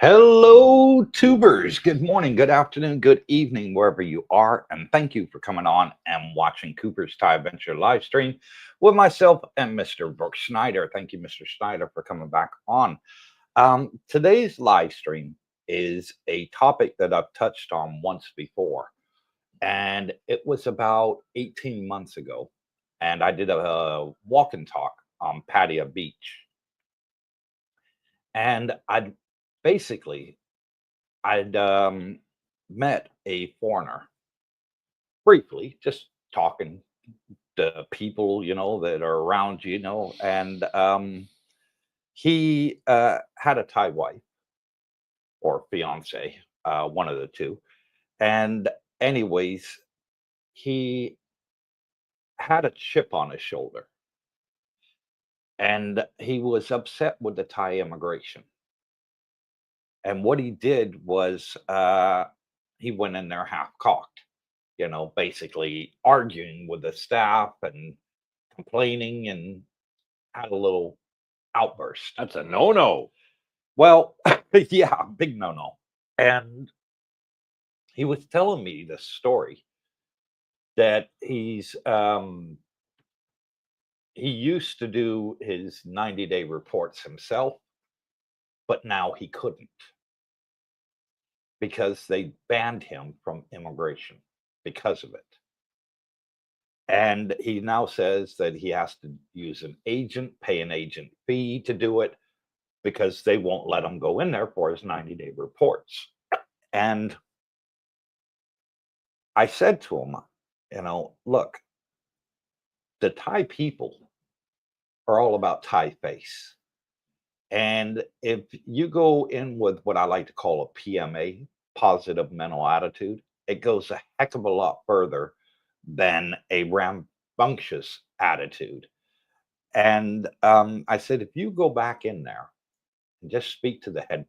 Hello, tubers. Good morning, good afternoon, good evening, wherever you are. And thank you for coming on and watching Cooper's Thai Adventure live stream with myself and Mr. Brooke Snyder. Thank you, Mr. Snyder, for coming back on. Today's live stream is a topic that I've touched on once before, and it was about 18 months ago. And I did a walk and talk on Pattaya Beach. And basically I'd met a foreigner briefly, just talking to people, that are around and he had a Thai wife or fiance, one of the two. And, anyways, he had a chip on his shoulder and he was upset with the Thai immigration. And what he did was he went in there half cocked, basically arguing with the staff and complaining and had a little outburst. That's a no-no. Well, yeah, big no-no. And he was telling me this story that he used to do his 90-day reports himself, but now he couldn't because they banned him from immigration because of it. And he now says that he has to use an agent, pay an agent fee to do it because they won't let him go in there for his 90-day reports. And I said to him, look, the Thai people are all about Thai face. And if you go in with what I like to call a PMA, positive mental attitude, it goes a heck of a lot further than a rambunctious attitude. And I said, if you go back in there and just speak to the head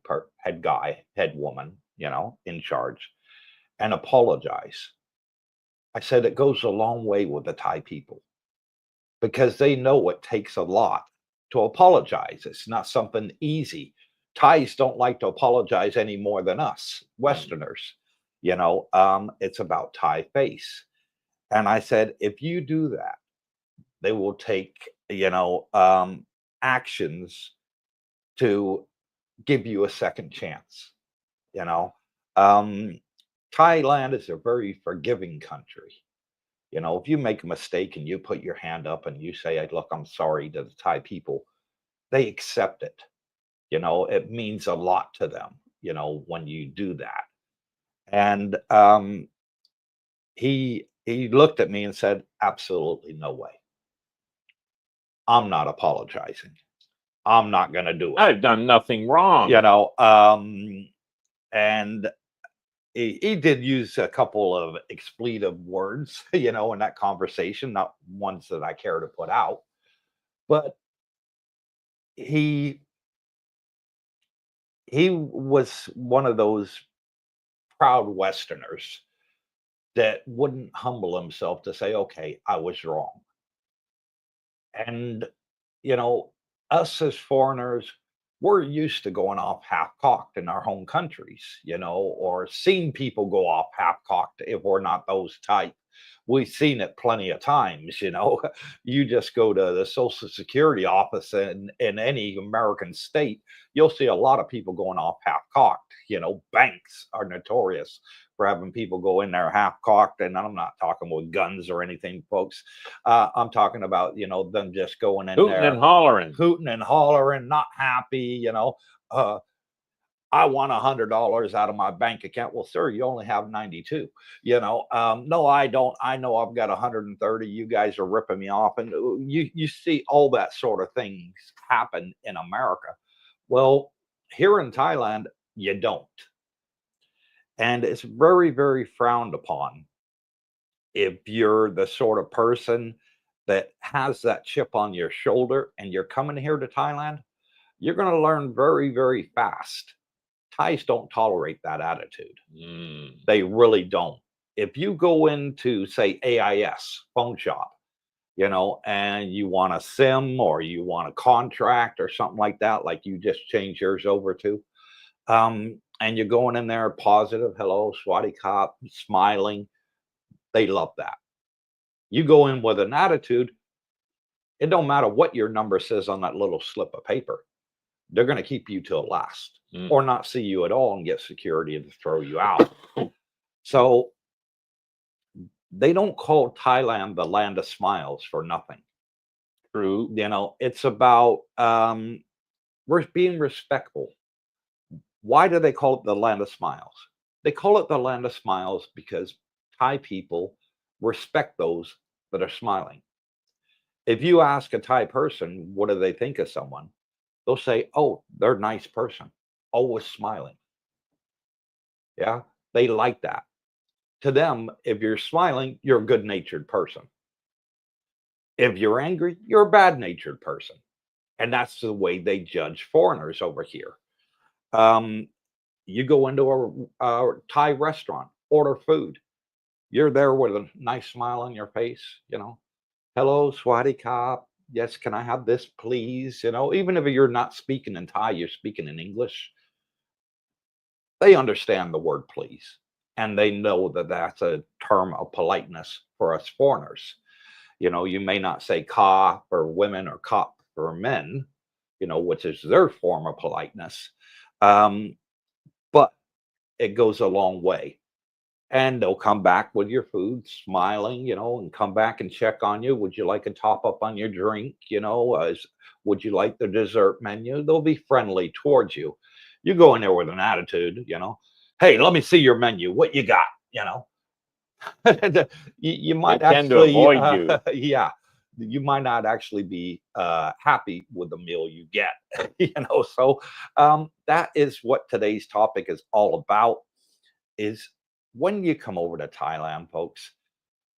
guy, head woman, in charge, and apologize. I said it goes a long way with the Thai people because they know it takes a lot to apologize. It's not something easy. Thais don't like to apologize any more than us Westerners. It's about Thai face. And I said, if you do that, they will take, actions to give you a second chance. You know, um, Thailand is a very forgiving country. If you make a mistake and you put your hand up and you say, "Look, I'm sorry," to the Thai people, they accept it. It means a lot to them. When you do that. And he looked at me and said, "Absolutely no way. I'm not apologizing. I'm not going to do it. I've done nothing wrong." And he did use a couple of expletive words, in that conversation, not ones that I care to put out. But he was one of those proud Westerners that wouldn't humble himself to say, "Okay, I was wrong." And, us as foreigners, we're used to going off half cocked in our home countries, or seeing people go off half cocked if we're not those type. We've seen it plenty of times, You just go to the Social Security office in any American state, you'll see a lot of people going off half cocked. Banks are notorious for having people go in there half cocked. And I'm not talking with guns or anything, folks. I'm talking about, them just going in hooting there, and hollering, not happy, I want $100 out of my bank account. Well, sir, you only have 92. No, I don't. I know I've got 130. You guys are ripping me off, and you see all that sort of things happen in America. Well, here in Thailand, you don't, and it's very, very frowned upon if you're the sort of person that has that chip on your shoulder and you're coming here to Thailand. You're going to learn very, very fast. Thais don't tolerate that attitude. They really don't. If you go into, say, AIS, phone shop, and you want a SIM or you want a contract or something like that, like you just change yours over to, And you're going in there positive, hello, swati cop, smiling. They love that. You go in with an attitude, it don't matter what your number says on that little slip of paper. They're going to keep you till last or not see you at all and get security to throw you out. So they don't call Thailand the land of smiles for nothing. True. You know, it's about we're being respectful. Why do they call it the land of smiles? They call it the land of smiles because Thai people respect those that are smiling. If you ask a Thai person, what do they think of someone? They'll say, oh, they're a nice person, always smiling. Yeah, they like that. To them, if you're smiling, you're a good natured person. If you're angry, you're a bad natured person. And that's the way they judge foreigners over here. You go into a Thai restaurant, order food. You're there with a nice smile on your face, you know. Hello, Swati Cop. Yes, can I have this, please? You know, even if you're not speaking in Thai, you're speaking in English. They understand the word please. And they know that that's a term of politeness for us foreigners. You know, you may not say ka for women or cop for men, you know, which is their form of politeness. But it goes a long way. And they'll come back with your food, smiling, you know, and come back and check on you. Would you like a top up on your drink? You know, would you like the dessert menu? They'll be friendly towards you. You go in there with an attitude, you know, hey, let me see your menu. What you got? You know, you might They tend to actually, avoid you. yeah, you might not actually be happy with the meal you get, you know. So that is what today's topic is all about. Is when you come over to Thailand, folks,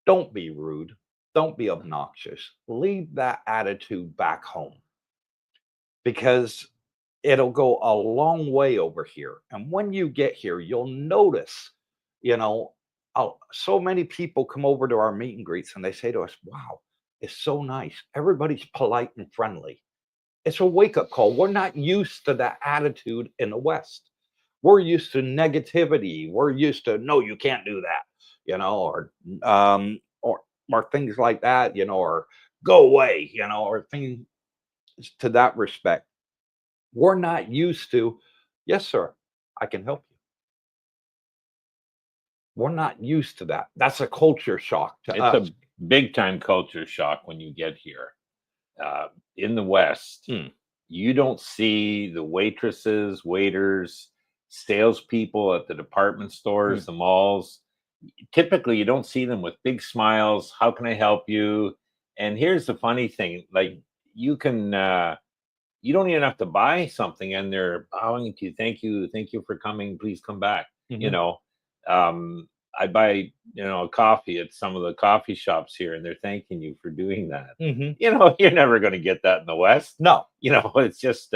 don't be rude, don't be obnoxious. Leave that attitude back home because it'll go a long way over here. And when you get here, you'll notice, you know, so many people come over to our meet and greets and they say to us, wow, it's so nice. Everybody's polite and friendly. It's a wake up call. We're not used to that attitude in the West. We're used to negativity. We're used to, no, you can't do that, you know, or things like that, you know, or go away, you know, or things to that respect. We're not used to, yes, sir, I can help you. We're not used to that. That's a culture shock to us. It's a big time culture shock when you get here. In the West, you don't see the waitresses, waiters, salespeople at the department stores, the malls. Typically, you don't see them with big smiles. How can I help you? And here's the funny thing: like you can, you don't even have to buy something, and they're bowing to you. Thank you for coming. Please come back. You know, I buy, you know, a coffee at some of the coffee shops here, and they're thanking you for doing that. You know, you're never going to get that in the West. No, You know, it's just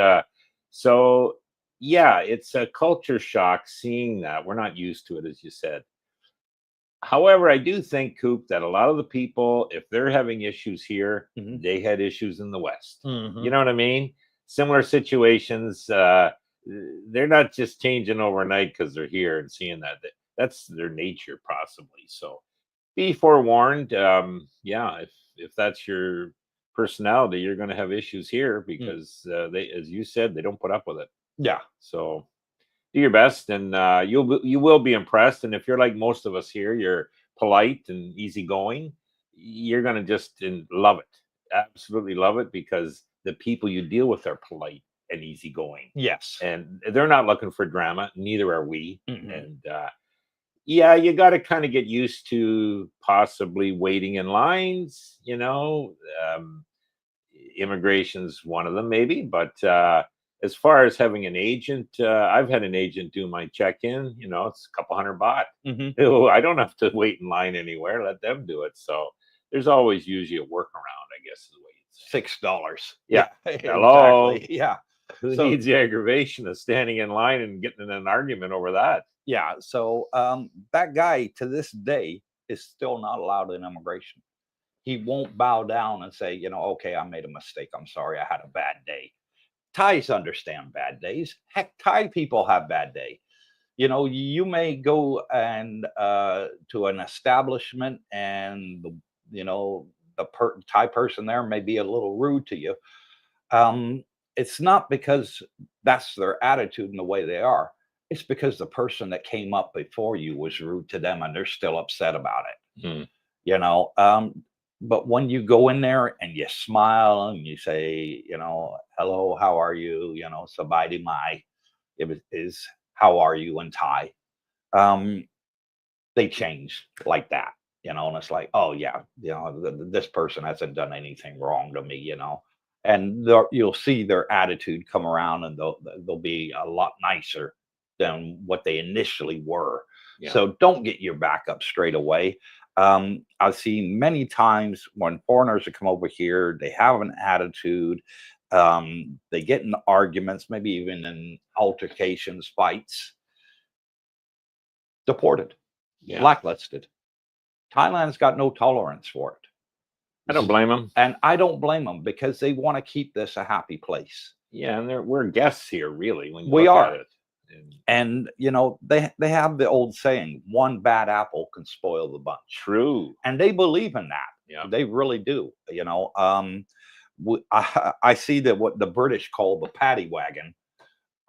so. Yeah, it's a culture shock seeing that. We're not used to it, as you said. However, I do think, Coop, that a lot of the people, if they're having issues here, they had issues in the West. You know what I mean? Similar situations. They're not just changing overnight because they're here and seeing that. That's their nature, possibly. So be forewarned. Yeah, if that's your personality, you're going to have issues here because they, as you said, they don't put up with it. Yeah. So do your best, and you will be impressed. And if you're like most of us here, you're polite and easygoing, you're gonna just love it, absolutely love it, because the people you deal with are polite and easygoing. Yes. And they're not looking for drama. Neither are we. And yeah, you got to kind of get used to possibly waiting in lines. You know, immigration's one of them, maybe, but. As far as having an agent, I've had an agent do my check-in. You know, it's a couple $100. I don't have to wait in line anywhere. Let them do it. So there's always usually a workaround, I guess is the way you'd say. $6. Yeah. Hello. Exactly. Yeah. Who needs the aggravation of standing in line and getting in an argument over that? Yeah. So that guy to this day is still not allowed in immigration. He won't bow down and say, you know, okay, I made a mistake. I'm sorry. I had a bad day. Thais understand bad days. Heck, Thai people have bad days. You know, you may go and to an establishment, and you know the Thai person there may be a little rude to you. Um, it's not because that's their attitude and the way they are. It's because the person that came up before you was rude to them, and they're still upset about it. Hmm. You know, but when you go in there and you smile and you say, you know, hello, how are you? You know, sabadi mai, is how are you in Thai? Um, they change like that, you know, and it's like, oh yeah, you know, this person hasn't done anything wrong to me, you know, and you'll see their attitude come around, and they'll be a lot nicer than what they initially were. Yeah. So don't get your back up straight away. I've seen many times when foreigners have come over here, they have an attitude. They get in arguments, maybe even in altercations, fights, deported, Yeah. blacklisted. Thailand's got no tolerance for it. I don't blame them. And I don't blame them, because they want to keep this a happy place. Yeah, and we're guests here, really. When you We look are. at it. And you know, they have the old saying, one bad apple can spoil the bunch. True. And they believe in that. Yeah. They really do. You know, I see that what the British call the paddy wagon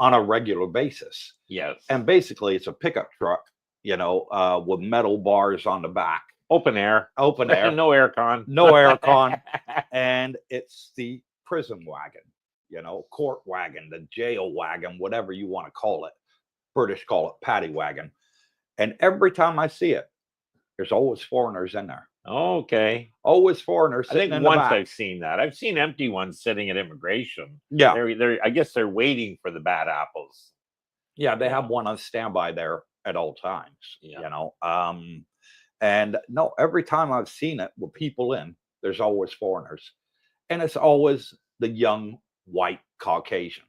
on a regular basis. Yes. And basically it's a pickup truck, you know, with metal bars on the back. Open air. Open air. No aircon. No aircon. And it's the prison wagon, you know, court wagon, the jail wagon, whatever you want to call it. British call it paddy wagon. And every time I see it, there's always foreigners in there. Okay. Always foreigners I sitting think in the once back. I've seen that. I've seen empty ones sitting at immigration. Yeah. I guess they're waiting for the bad apples. Yeah, they have one on standby there at all times. Yeah. You know. And no, every time I've seen it with people in, there's always foreigners. And it's always the young white Caucasian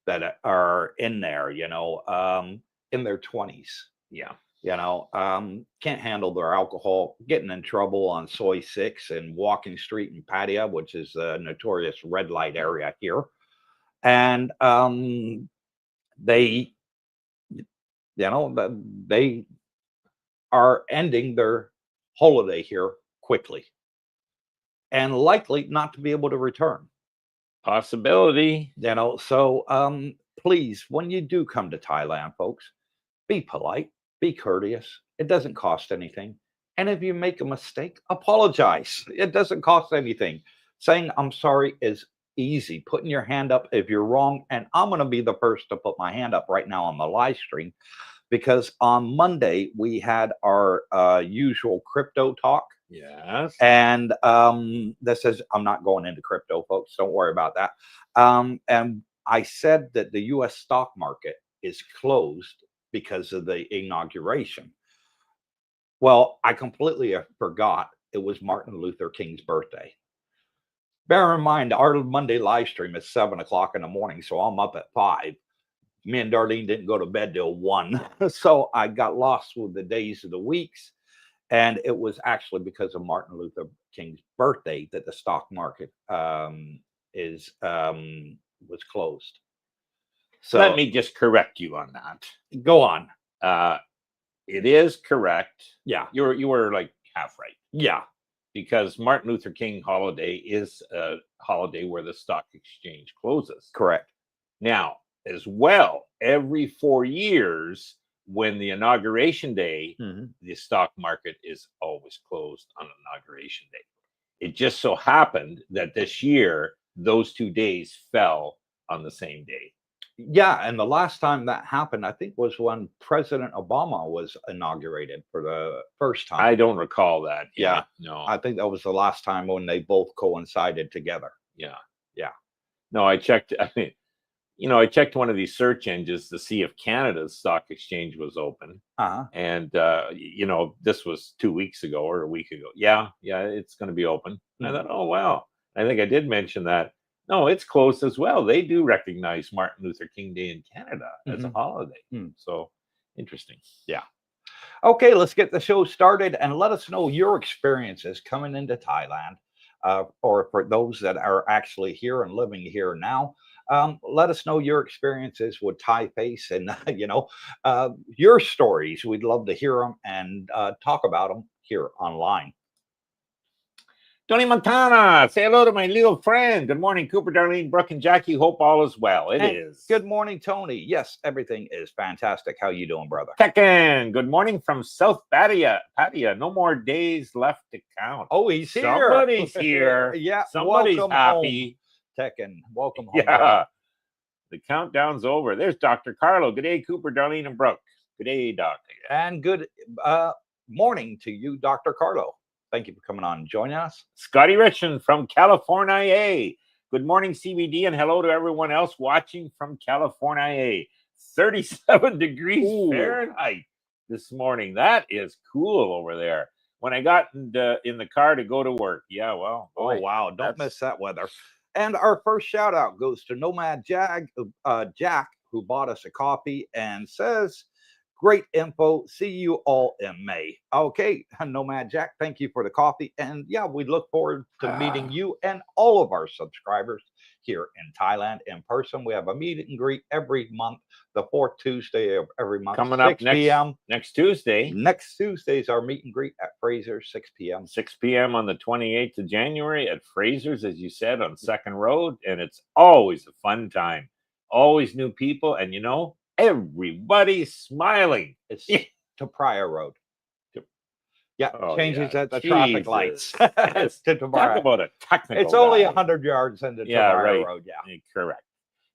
that are in there, you know, in their 20s. Yeah. You know, can't handle their alcohol, getting in trouble on Soy 6 and Walking Street and Pattaya, which is a notorious red light area here. And they, you know, they are ending their holiday here quickly and likely not to be able to return. Possibility. You know, so please, when you do come to Thailand, folks, be polite, be courteous. It doesn't cost anything. And if you make a mistake, apologize. It doesn't cost anything. Saying I'm sorry is easy. Putting your hand up if you're wrong. And I'm going to be the first to put my hand up right now on the live stream, because on Monday we had our usual crypto talk. Yes. And this is, I'm not going into crypto, folks. Don't worry about that. And I said that the US stock market is closed because of the inauguration. Well, I completely forgot it was Martin Luther King's birthday. Bear in mind, our Monday live stream is 7 o'clock in the morning, so I'm up at 5. Me and Darlene didn't go to bed till 1. So I got lost with the days of the weeks. And it was actually because of Martin Luther King's birthday that the stock market was closed. So let me just correct you on that. Go on. It is correct. Yeah. You were like half right. Yeah. Because Martin Luther King holiday is a holiday where the stock exchange closes. Correct. Now, as well, every 4 years, when the inauguration day, the stock market is always closed on inauguration day. It just so happened that this year, those 2 days fell on the same day. Yeah. And the last time that happened, I think, was when President Obama was inaugurated for the first time. I don't recall that. Yeah. No. I think that was the last time when they both coincided together. Yeah. Yeah. No, I checked. I mean, I checked one of these search engines to see if Canada's stock exchange was open. And, this was 2 weeks ago or a week ago. Yeah, it's going to be open. And I thought, oh, wow. I think I did mention that. No, it's closed as well. They do recognize Martin Luther King Day in Canada as a holiday. So interesting. Yeah. Okay, let's get the show started and let us know your experiences coming into Thailand, or for those that are actually here and living here now. Let us know your experiences with Thai face and your stories. We'd love to hear them and talk about them here online. Tony Montana, say hello to my little friend. Good morning, Cooper, Darlene, Brooke, and Jackie. Hope all is well. It is. Good morning, Tony. Yes, everything is fantastic. How you doing, brother? Tekken, good morning from South Pattaya. No more days left to count. Oh, he's here. Somebody's here. Yeah, somebody's happy. Home. Tekken, welcome home. Yeah, brother. The countdown's over. There's Dr. Carlo. Good day, Cooper, Darlene, and Brooke. Good day, Doctor. And good morning to you, Dr. Carlo. Thank you for coming on and joining us. Scotty Richmond from California. Good morning, CBD, and hello to everyone else watching from California. 37 degrees Fahrenheit this morning. That is cool over there. When I got in the car to go to work. Yeah, well. Boy, oh, wow. Don't miss that weather. And our first shout out goes to Nomad Jack, who bought us a coffee and says, great info. See you all in May. Okay, Nomad Jack, thank you for the coffee. And yeah, we look forward to meeting you and all of our subscribers here in Thailand in person. We have a meet and greet every month, the fourth Tuesday of every month. Coming up next Tuesday. Next Tuesday is our meet and greet at Fraser's, 6 p.m. 6 p.m. on the 28th of January at Fraser's, as you said, on Second Road. And it's always a fun time. Always new people. And you know, everybody's smiling. It's to Prior Road. Yeah, changes at the Jesus. traffic lights. Talk about a technical It's only guy. 100 yards into Prior Road. Yeah, correct.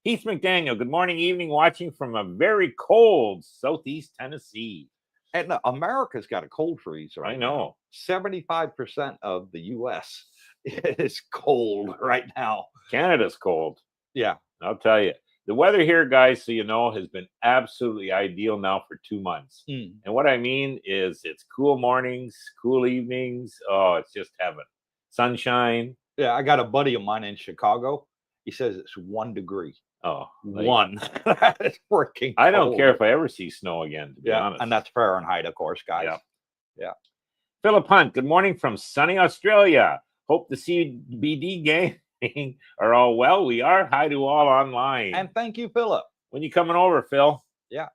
Heath McDaniel, good morning, evening, watching from a very cold southeast Tennessee. And America's got a cold freeze right now. 75% of the U.S. is cold right now. Canada's cold. Yeah, I'll tell you. The weather here, guys, so you know, has been absolutely ideal now for 2 months. And what I mean is it's cool mornings, cool evenings. Oh, it's just heaven. Sunshine. Yeah, I got a buddy of mine in Chicago. He says it's 1 degree. Oh, one. It's freaking I don't cold. care if I ever see snow again, to be honest. And that's Fahrenheit, of course, guys. Yeah. Philip Hunt, good morning from sunny Australia. Hope the CBD gang are all well. We are. Hi to all online. And thank you, Philip. When you coming over, Phil? Yeah.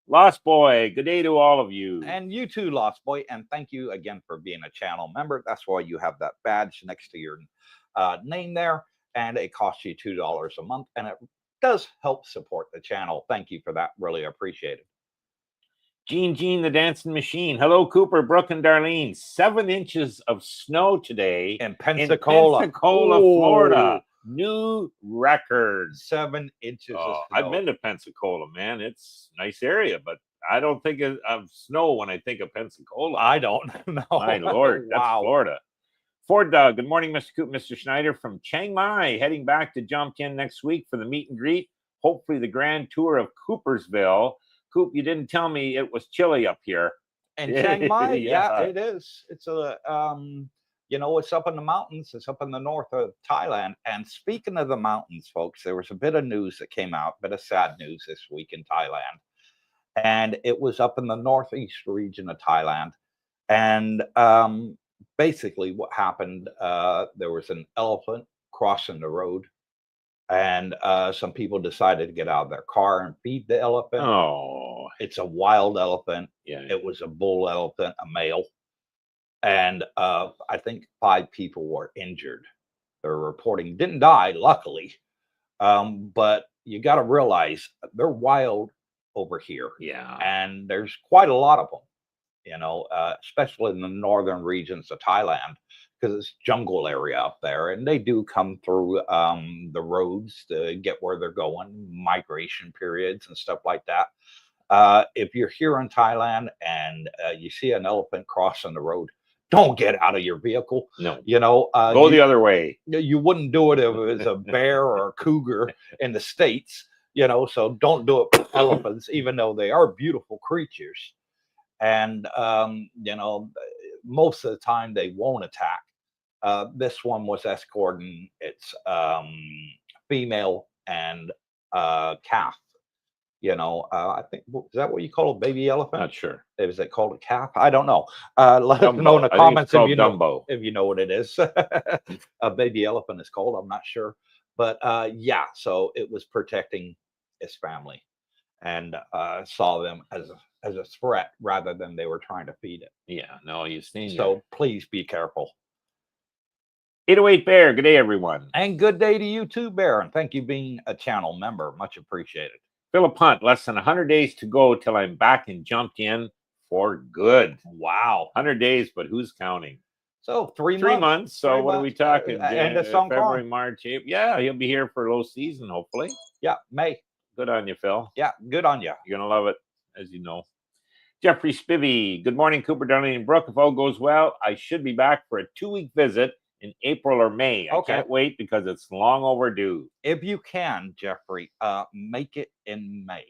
Lost Boy, good day to all of you. And you too, Lost Boy. And thank you again for being a channel member. That's why you have that badge next to your name there. And it costs you $2 a month. And it does help support the channel. Thank you for that. Really appreciate it. Gene the Dancing Machine. Hello, Cooper, Brooke, and Darlene. 7 inches of snow today in Pensacola, Florida. New record. 7 inches of snow. I've been to Pensacola, man. It's a nice area, but I don't think of snow when I think of Pensacola. I don't know. My Lord, that's Florida. Ford Dog, good morning, Mr. Coop, Mr. Schneider from Chiang Mai, heading back to Jomtien next week for the meet and greet. Hopefully the grand tour of Coopersville. Coop, you didn't tell me it was chilly up here. And Chiang Mai, yeah, it is. It's a, it's up in the mountains. It's up in the north of Thailand. And speaking of the mountains, folks, there was a bit of news that came out, a bit of sad news this week in Thailand. And it was up in the northeast region of Thailand. And basically what happened, there was an elephant crossing the road. And some people decided to get out of their car and feed the elephant. Oh, it's a wild elephant. Yeah. It was a bull elephant, a male. And I think 5 people were injured. They're reporting didn't die, luckily. But you got to realize they're wild over here. Yeah. And there's quite a lot of them, especially in the northern regions of Thailand, because it's jungle area up there, and they do come through the roads to get where they're going, migration periods and stuff like that. If you're here in Thailand and you see an elephant crossing the road, don't get out of your vehicle. No. Go the other way. You wouldn't do it if it was a bear or a cougar in the States, so don't do it with elephants, even though they are beautiful creatures. And, most of the time they won't attack. This one was escorting its female and calf. I think, is that what you call a baby elephant? Not sure. Is it called a calf? I don't know. Let us know in the comments if you know what it is. A baby elephant is called. I'm not sure. But yeah, so it was protecting his family, and saw them as a threat rather than they were trying to feed it. Yeah, no, you stay in your So please be careful. 808 Bear. Good day, everyone. And good day to you too, Baron. Thank you being a channel member. Much appreciated. Philip Hunt, less than 100 days to go till I'm back and jumped in for good. Wow. 100 days, but who's counting? So 3 months. So what are we talking? End of February, March, April. Yeah, he'll be here for low season, hopefully. Yeah, May. Good on you, Phil. Yeah, good on you. You're going to love it, as you know. Jeffrey Spivey, good morning, Cooper, Darlene, and Brooke. If all goes well, I should be back for a 2-week visit in April or May. I can't wait because it's long overdue. If you can, Jeffrey, make it in May.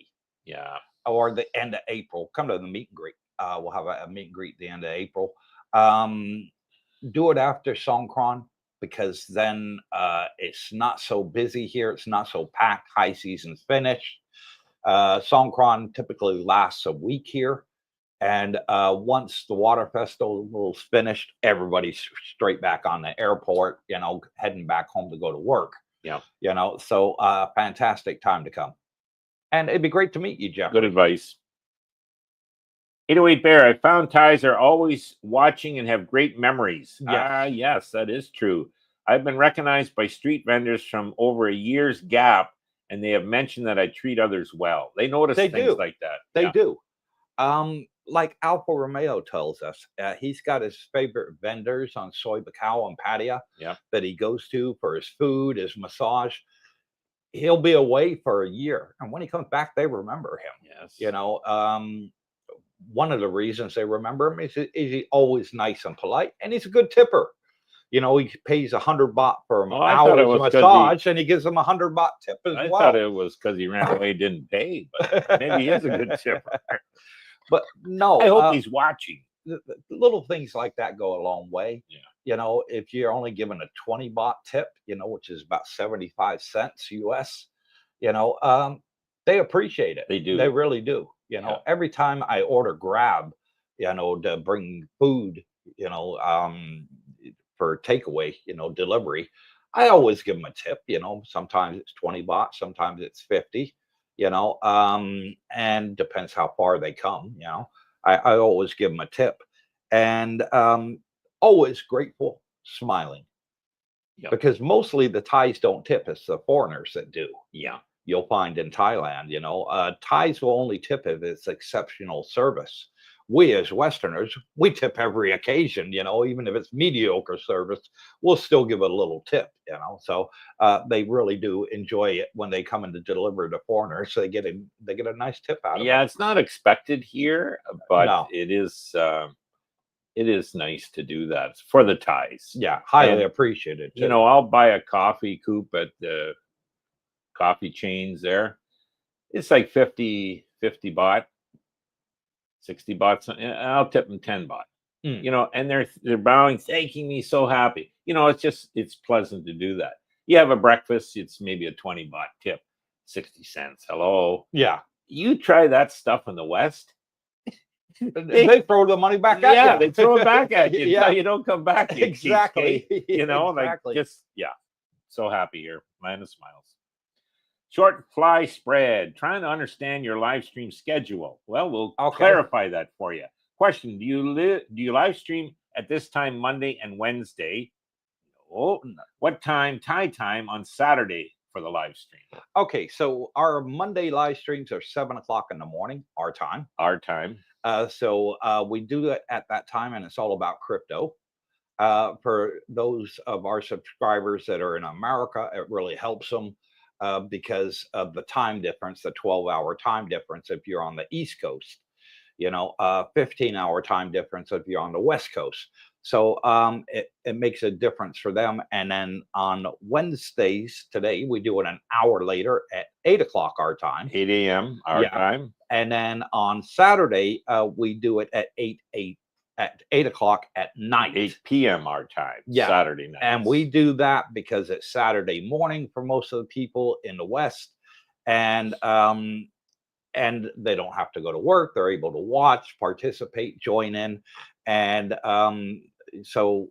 Yeah. Or the end of April. Come to the meet and greet. We'll have a meet and greet at the end of April. Do it after Songkran, because then it's not so busy here. It's not so packed. High season's finished. Songkran typically lasts a week here. And once the water festival's finished, everybody's straight back on the airport, heading back home to go to work. Yeah. So fantastic time to come. And it'd be great to meet you, Jeff. Good advice. 808 Bear, I found Thais are always watching and have great memories. Yes. Yes, that is true. I've been recognized by street vendors from over a year's gap, and they have mentioned that I treat others well. They notice things like that. They do. Like Alfa Romeo tells us, he's got his favorite vendors on Soy Bacao and Pattaya that he goes to for his food, his massage. He'll be away for a year, and when he comes back, they remember him. Yes. One of the reasons they remember him is he's always nice and polite, and he's a good tipper. He pays 100 baht for an hour's massage, and he gives them 100 baht tip as well. I thought it was because he ran away, didn't pay, but maybe he is a good tipper. But no, I hope he's watching. The little things like that go a long way. Yeah. If you're only given a 20 baht tip, which is about 75 cents US, they appreciate it. They do. They really do. Every time I order Grab, to bring food, for takeaway, delivery, I always give them a tip. Sometimes it's 20 baht, sometimes it's 50. And depends how far they come. I always give them a tip, and always grateful, smiling. Because mostly the Thais don't tip; it's the foreigners that do. Yeah. You'll find in Thailand, Thais will only tip if it's exceptional service. We as Westerners, we tip every occasion, even if it's mediocre service, we'll still give a little tip, So they really do enjoy it when they come in to deliver to foreigners. So they get a nice tip out of it. Yeah, it's not expected here, but it is nice to do that for the Thais. Yeah, highly appreciated. I'll buy a coffee coop at the coffee chains there. It's like 50 baht, 60 baht. I'll tip them 10 baht. And they're bowing, thanking me, so happy. It's pleasant to do that. You have a breakfast, it's maybe a 20 baht tip, 60 cents. Hello. Yeah. You try that stuff in the West. They throw the money back at you. Yeah, they throw it back at you. Yeah, you don't come back. Exactly. Exactly. So happy here. Man of smiles. Short fly spread. Trying to understand your live stream schedule. Well, we'll clarify that for you. Question: Do you live stream at this time Monday and Wednesday? Oh, what time? Thai time on Saturday for the live stream. Okay, so our Monday live streams are 7 o'clock in the morning, our time. Our time. So we do it at that time, and it's all about crypto. For those of our subscribers that are in America, it really helps them because of the time difference, the 12-hour time difference if you're on the East Coast, 15-hour time difference if you're on the West Coast. So it makes a difference for them. And then on Wednesdays today, we do it an hour later at 8 o'clock our time. 8 a.m. our time. And then on Saturday, we do it at 8 o'clock at night. 8 p.m. our time. Saturday night. And we do that because it's Saturday morning for most of the people in the West. And they don't have to go to work. They're able to watch, participate, join in. And so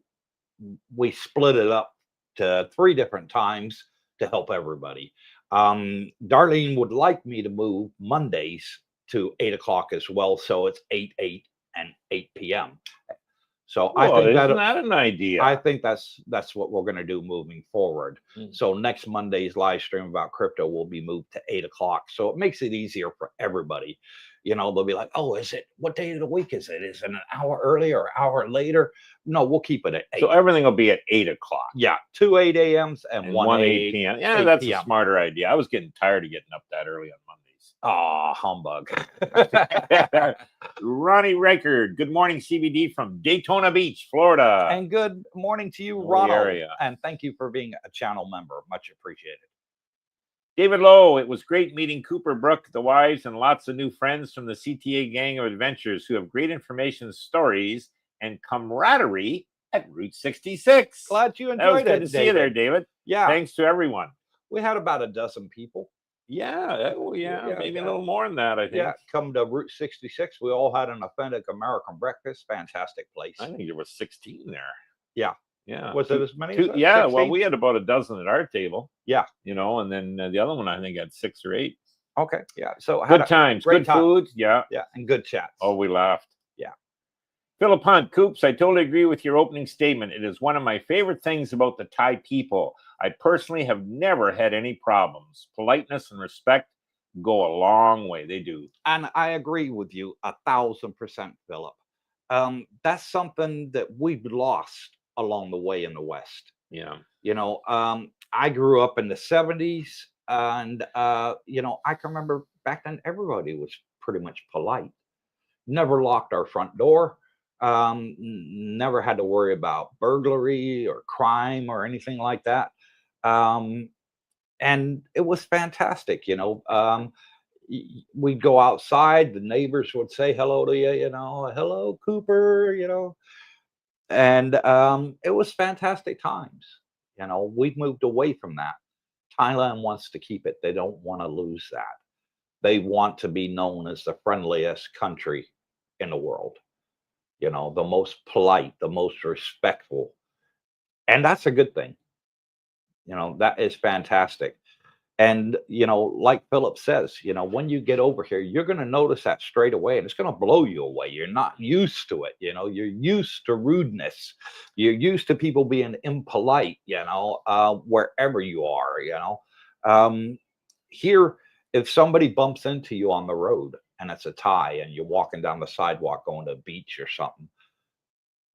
we split it up to 3 different times to help everybody. Darlene would like me to move Mondays to 8 o'clock as well. So it's 8 and 8 p.m. So I Well, think isn't that that an idea? I think that's what we're going to do moving forward. So next Monday's live stream about crypto will be moved to 8 o'clock. So it makes it easier for everybody. You know, they'll be like, "Oh, is it? What day of the week is it? Is it an hour earlier or an hour later?" No, we'll keep it at 8. So everything will be at 8 o'clock. Yeah, 2 8 a.m.s and 1 8 p.m. Yeah, that's a smarter idea. I was getting tired of getting up that early on Mondays. Oh, humbug. Ronnie Reichard, good morning, CBD from Daytona Beach, Florida. And good morning to you, Holy Ronald. area. And thank you for being a channel member. Much appreciated. David Lowe, it was great meeting Cooper, Brooke, the wives, and lots of new friends from the CTA gang of adventurers who have great information, stories, and camaraderie at Route 66. Glad you enjoyed that was it. Good to see you there, David. Yeah. Thanks to everyone. We had about a dozen people. Yeah, maybe a little more than that, I think. Yeah, come to Route 66. We all had an authentic American breakfast. Fantastic place. I think there was 16 there. Yeah. Yeah. Was it as many as that? Yeah, 16? well, we had about a dozen at our table. Yeah. You know, and then the other one, I think, had 6 or 8. Okay. Yeah. So good times, good food. Yeah. Yeah. And good chats. Oh, we laughed. Yeah. Philip Hunt, Coops, I totally agree with your opening statement. It is one of my favorite things about the Thai people. I personally have never had any problems. Politeness and respect go a long way. They do. And I agree with you 1,000%, Philip. That's something that we've lost along the way in the West. Yeah. You know, I grew up in the 70s and, you know, I can remember back then everybody was pretty much polite. Never locked our front door. Never had to worry about burglary or crime or anything like that. And it was fantastic, you know. We'd go outside, the neighbors would say hello to you, you know, hello, Cooper, you know. And it was fantastic times. You know, we've moved away from that. Thailand wants to keep it. They don't want to lose that. They want to be known as the friendliest country in the world. You know, the most polite, the most respectful. And that's a good thing. You know, that is fantastic. And, you know, like Philip says, you know, when you get over here, you're going to notice that straight away and it's going to blow you away. You're not used to it. You know, you're used to rudeness. You're used to people being impolite, you know, wherever you are, you know. Here, if somebody bumps into you on the road and it's a Thai and you're walking down the sidewalk going to a beach or something,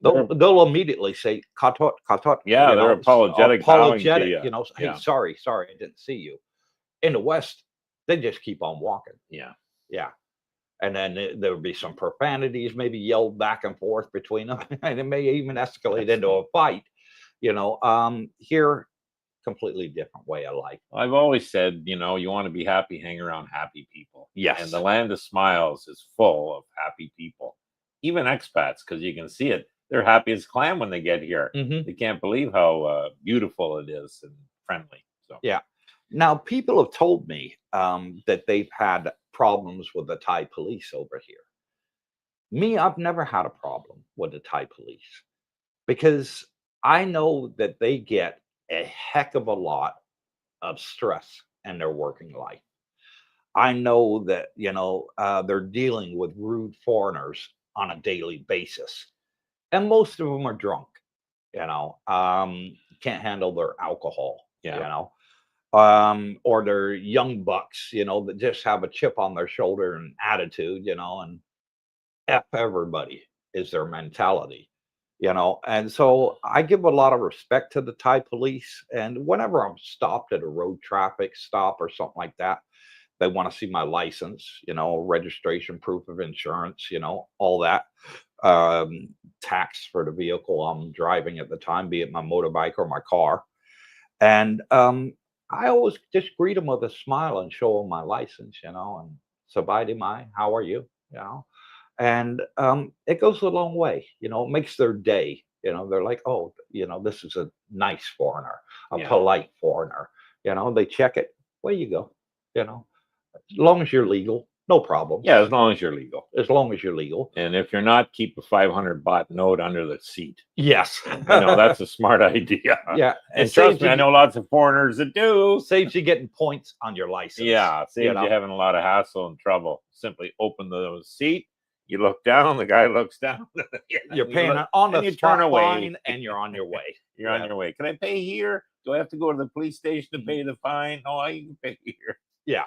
they'll immediately say katot, katot. Yeah, they're apologetic to you. You know, hey, sorry, I didn't see you. In the West, they just keep on walking. Yeah. And then there would be some profanities maybe yelled back and forth between them, and it may even escalate into a fight. You know, here, completely different way of life. I've always said, you know, you want to be happy, hang around happy people. Yes. And the land of smiles is full of happy people, even expats, because you can see it. They're happy as clam when they get here. They can't believe how beautiful it is and friendly. So yeah. Now, people have told me that they've had problems with the Thai police over here. Me, I've never had a problem with the Thai police because I know that they get a heck of a lot of stress in their working life. I know that, you know, they're dealing with rude foreigners on a daily basis. And most of them are drunk, you know, can't handle their alcohol, you know. Or they're young bucks, you know, that just have a chip on their shoulder and attitude, you know, and F everybody is their mentality, you know. And so I give a lot of respect to the Thai police. And whenever I'm stopped at a road traffic stop or something like that, they want to see my license, you know, registration, proof of insurance, you know, all that. Tax for the vehicle I'm driving at the time, be it my motorbike or my car. And I always just greet them with a smile and show them my license, you know, and Sabadi Mai, how are you? You know, and it goes a long way, you know, it makes their day. You know, they're like, oh, you know, this is a nice foreigner, a polite foreigner. You know, they check it. Where you go, you know, as long as you're legal, no problem. Yeah, as long as you're legal. As long as you're legal. And if you're not, keep a 500 baht note under the seat. Yes. That's a smart idea. Yeah. And trust me, I know lots of foreigners that do. Saves you getting points on your license. Yeah, saves you having a lot of hassle and trouble. Simply open the seat, you look down, the guy looks down. You're paying on the turn away, fine, and you're on your way. You're on your way. Can I pay here? Do I have to go to the police station to pay the fine? No, I can pay here. Yeah.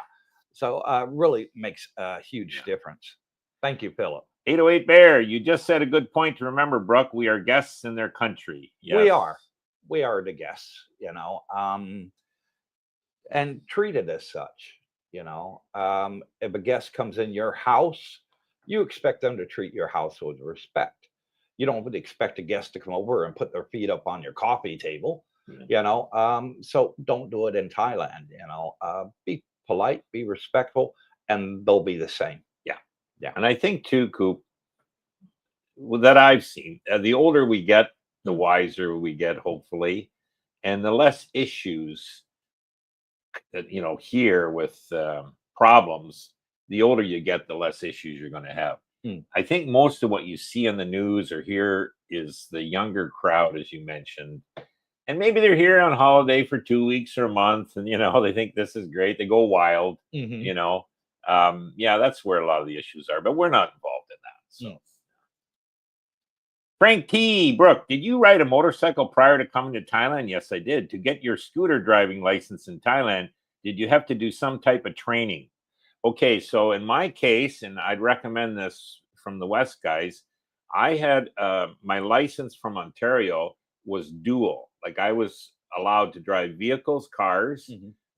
So really makes a huge difference. Thank you, Philip. 808 Bear, you just said a good point to remember, Brooke. We are guests in their country. Yes. We are the guests, and treated as such. If a guest comes in your house, you expect them to treat your house with respect. You don't expect a guest to come over and put their feet up on your coffee table. So don't do it in Thailand. Be polite, be respectful, and they'll be the same. Yeah. And I think too, Coop, that I've seen, the older we get, the wiser we get, hopefully, and the less issues that here with problems. The older you get, the less issues you're going to have. I think most of what you see on the news or hear is the younger crowd, as you mentioned. And maybe they're here on holiday for 2 weeks or a month, and they think this is great. They go wild, that's where a lot of the issues are. But we're not involved in that. So, Frank T. Brooke, did you ride a motorcycle prior to coming to Thailand? Yes, I did. To get your scooter driving license in Thailand, did you have to do some type of training? Okay, so in my case, and I'd recommend this from the West guys, I had my license from Ontario was dual. Like I was allowed to drive vehicles, cars,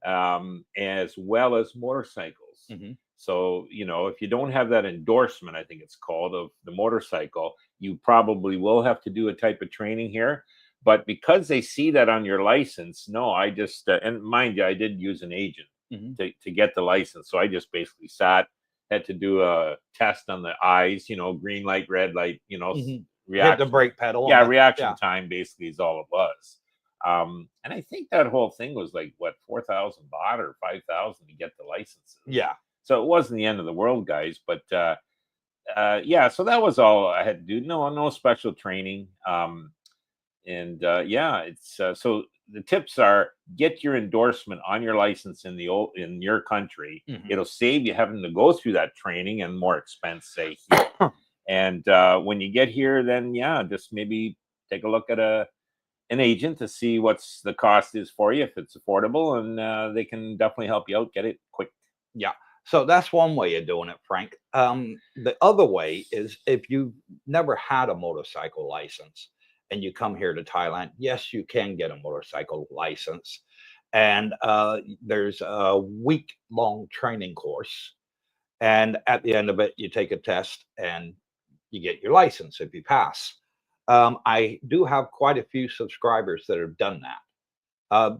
as well as motorcycles. So, if you don't have that endorsement, I think it's called, of the motorcycle, you probably will have to do a type of training here. But because they see that on your license, no, I just, and mind you, I did use an agent to get the license. So I just basically had to do a test on the eyes, green light, red light, reaction. Hit the brake pedal. Yeah, reaction time basically is all it was. And I think that whole thing was like, 4,000 baht or 5,000 to get the licenses. Yeah. So it wasn't the end of the world, guys. But so that was all I had to do. No special training. It's so the tips are: get your endorsement on your license in your country. It'll save you having to go through that training and more expense, say here. And when you get here, then just maybe take a look at an agent to see what's the cost is for you, if it's affordable, and they can definitely help you out, get it quick. Yeah. So that's one way of doing it, Frank. The other way is if you've never had a motorcycle license and you come here to Thailand, yes, you can get a motorcycle license. And there's a week-long training course. And at the end of it, you take a test and you get your license if you pass. I do have quite a few subscribers that have done that.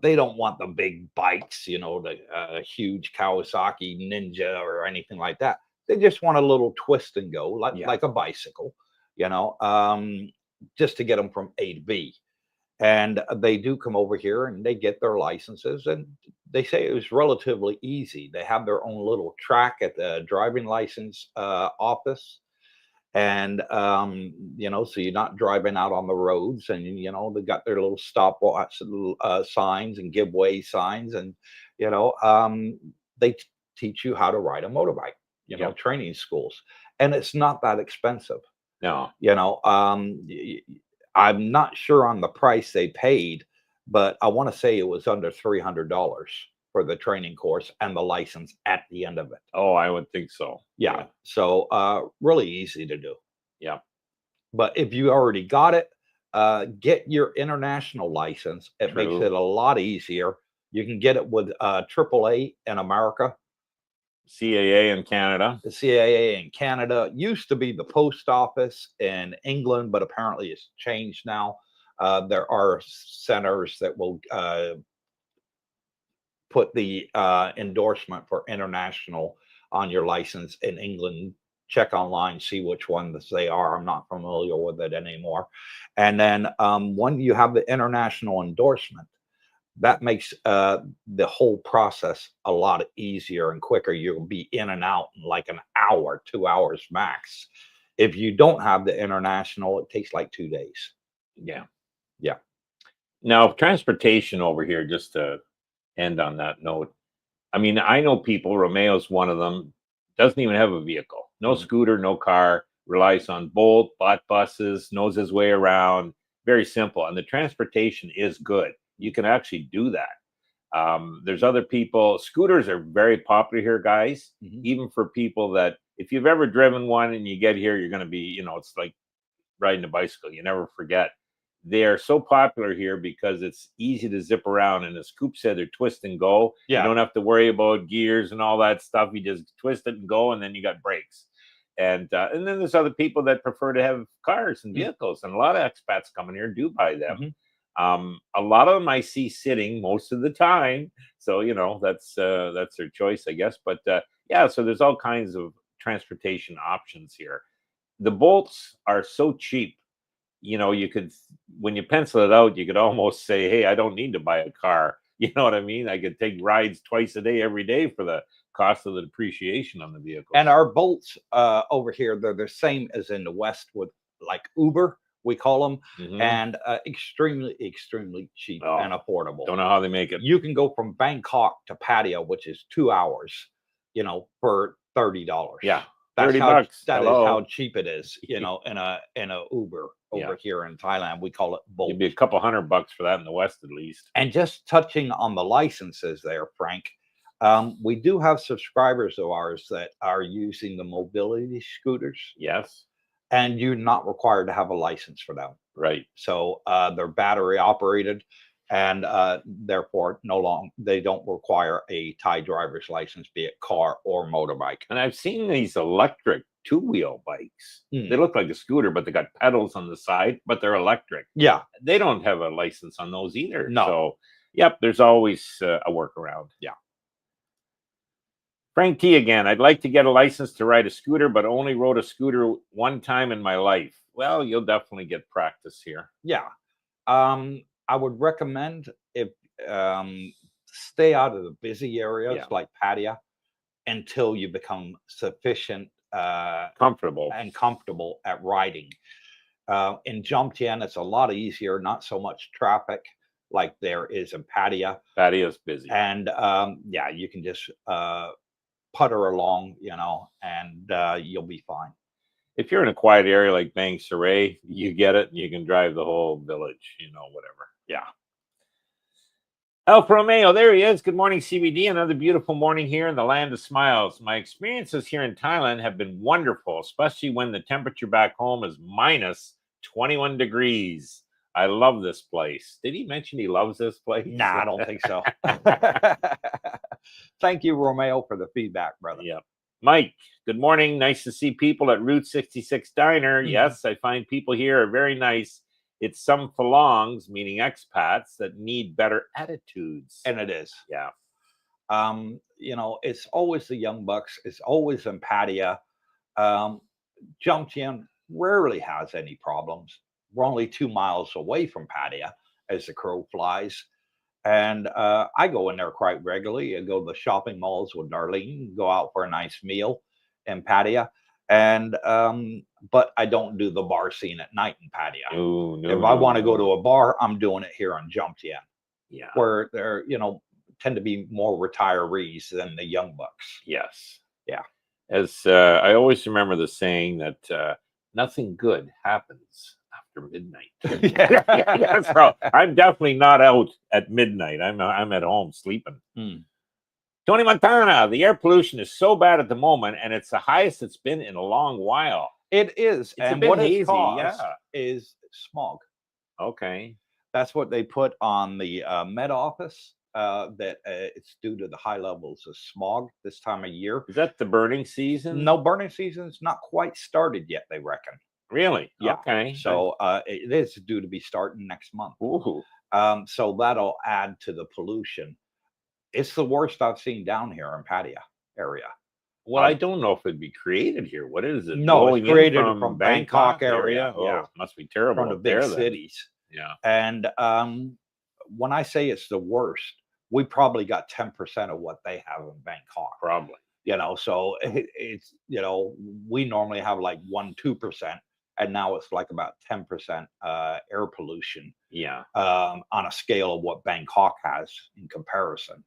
They don't want the big bikes, the huge Kawasaki Ninja or anything like that. They just want a little twist and go, like a bicycle, just to get them from A to B. And they do come over here and they get their licenses, and they say it was relatively easy. They have their own little track at the driving license office. And so you're not driving out on the roads, and they got their little stopwatch signs and give way signs, and they teach you how to ride a motorbike, training schools, and it's not that expensive. No. I'm not sure on the price they paid, but I want to say it was under $300 for the training course and the license at the end of it. Oh, I would think so. Yeah. So really easy to do. Yeah. But if you already got it, get your international license. It makes it a lot easier. You can get it with AAA in America. CAA in Canada. The CAA in Canada used to be the post office in England, but apparently it's changed now. There are centers that will put the endorsement for international on your license in England. Check online, see which ones they are. I'm not familiar with it anymore. And then when you have the international endorsement, That makes the whole process a lot easier and quicker. You'll be in and out in like an hour, 2 hours max. If you don't have the international, it takes like 2 days. Yeah. Yeah. Now, transportation over here, just to end on that note, I mean, I know people, Romeo's one of them, doesn't even have a vehicle. No scooter, no car, relies on Bolt, bought buses, knows his way around. Very simple. And the transportation is good. You can actually do that. There's other people. Scooters are very popular here, guys, even for people that, if you've ever driven one and you get here, you're going to be, you know, it's like riding a bicycle. You never forget. They are so popular here because it's easy to zip around. And as Coop said, they're twist and go. Yeah. You don't have to worry about gears and all that stuff. You just twist it and go, and then you got brakes. And then there's other people that prefer to have cars and vehicles. And a lot of expats coming here do buy them. A lot of them I see sitting most of the time. So, you know, that's their choice, I guess. But yeah, so there's all kinds of transportation options here. The Bolts are so cheap. You know, you could, when you pencil it out, you could almost say, hey, I don't need to buy a car. You know what I mean? I could take rides twice a day, every day for the cost of the depreciation on the vehicle. And our Bolts over here, they're the same as in the West with like Uber, we call them, and extremely, extremely cheap and affordable. Don't know how they make it. You can go from Bangkok to Pattaya, which is 2 hours, you know, for $30. Yeah. That's $30 how, bucks. that is how cheap it is, you know, in a Uber over here in Thailand. We call it Bolt. It'd be a couple $100 for that in the West, at least. And just touching on the licenses there, Frank, we do have subscribers of ours that are using the mobility scooters. Yes. And you're not required to have a license for them. Right. So they're battery operated, and therefore they don't require a Thai driver's license, be it car or motorbike. And I've seen these electric two-wheel bikes. They look like a scooter, but they got pedals on the side, but they're electric. Yeah. They don't have a license on those either. No. So, yep, there's always a workaround. Yeah. Frank T again. I'd like to get a license to ride a scooter, but only rode a scooter one time in my life. Well, you'll definitely get practice here. Yeah. I would recommend if stay out of the busy areas like Pattaya until you become sufficient comfortable at riding. In Jomtien, it's a lot easier, not so much traffic like there is in Pattaya. Pattaya's busy. And yeah, you can just putter along, you know, and you'll be fine. If you're in a quiet area like Bang Saray, you get it. You can drive the whole village, you know, whatever. Yeah. Alfa Romeo, there he is. Good morning, CBD. Another beautiful morning here in the land of smiles. My experiences here in Thailand have been wonderful, especially when the temperature back home is minus 21 degrees. I love this place. Did he mention he loves this place? Nah, I don't think so. Thank you, Romeo, for the feedback, brother. Yep. Mike, good morning. Nice to see people at Route 66 Diner. Yes, I find people here are very nice. It's some Falongs, meaning expats, that need better attitudes. And it is. Yeah. You know, it's always the young bucks. It's always in Pattaya. Jomtien rarely has any problems. We're only 2 miles away from Pattaya as the crow flies. And I go in there quite regularly. I go to the shopping malls with Darlene, go out for a nice meal in Pattaya. And but I don't do the bar scene at night in Pattaya. If I want to go to a bar, I'm doing it here on Jomtien. Yeah. Where they're, you know, tend to be more retirees than the young bucks. Yes. Yeah. As I always remember the saying that nothing good happens after midnight. Yeah. So I'm definitely not out at midnight. I'm at home sleeping. Tony Montana, the air pollution is so bad at the moment, and it's the highest it's been in a long while. It is. It's and what it's caused is smog. Okay. That's what they put on the Met Office, that it's due to the high levels of smog this time of year. Is that the burning season? No, burning season's not quite started yet, they reckon. Really? Yeah. Okay. So it is due to be starting next month. Ooh. So that'll add to the pollution. It's the worst I've seen down here in Pattaya area. Well, I don't know if it'd be created here. What is it? No, it's created from Bangkok area. Oh, yeah, must be terrible from the big cities. Yeah. And when I say it's the worst, we probably got 10% of what they have in Bangkok. Probably. So it's we normally have like 1-2%, and now it's like about 10% air pollution. Yeah. On a scale of what Bangkok has in comparison.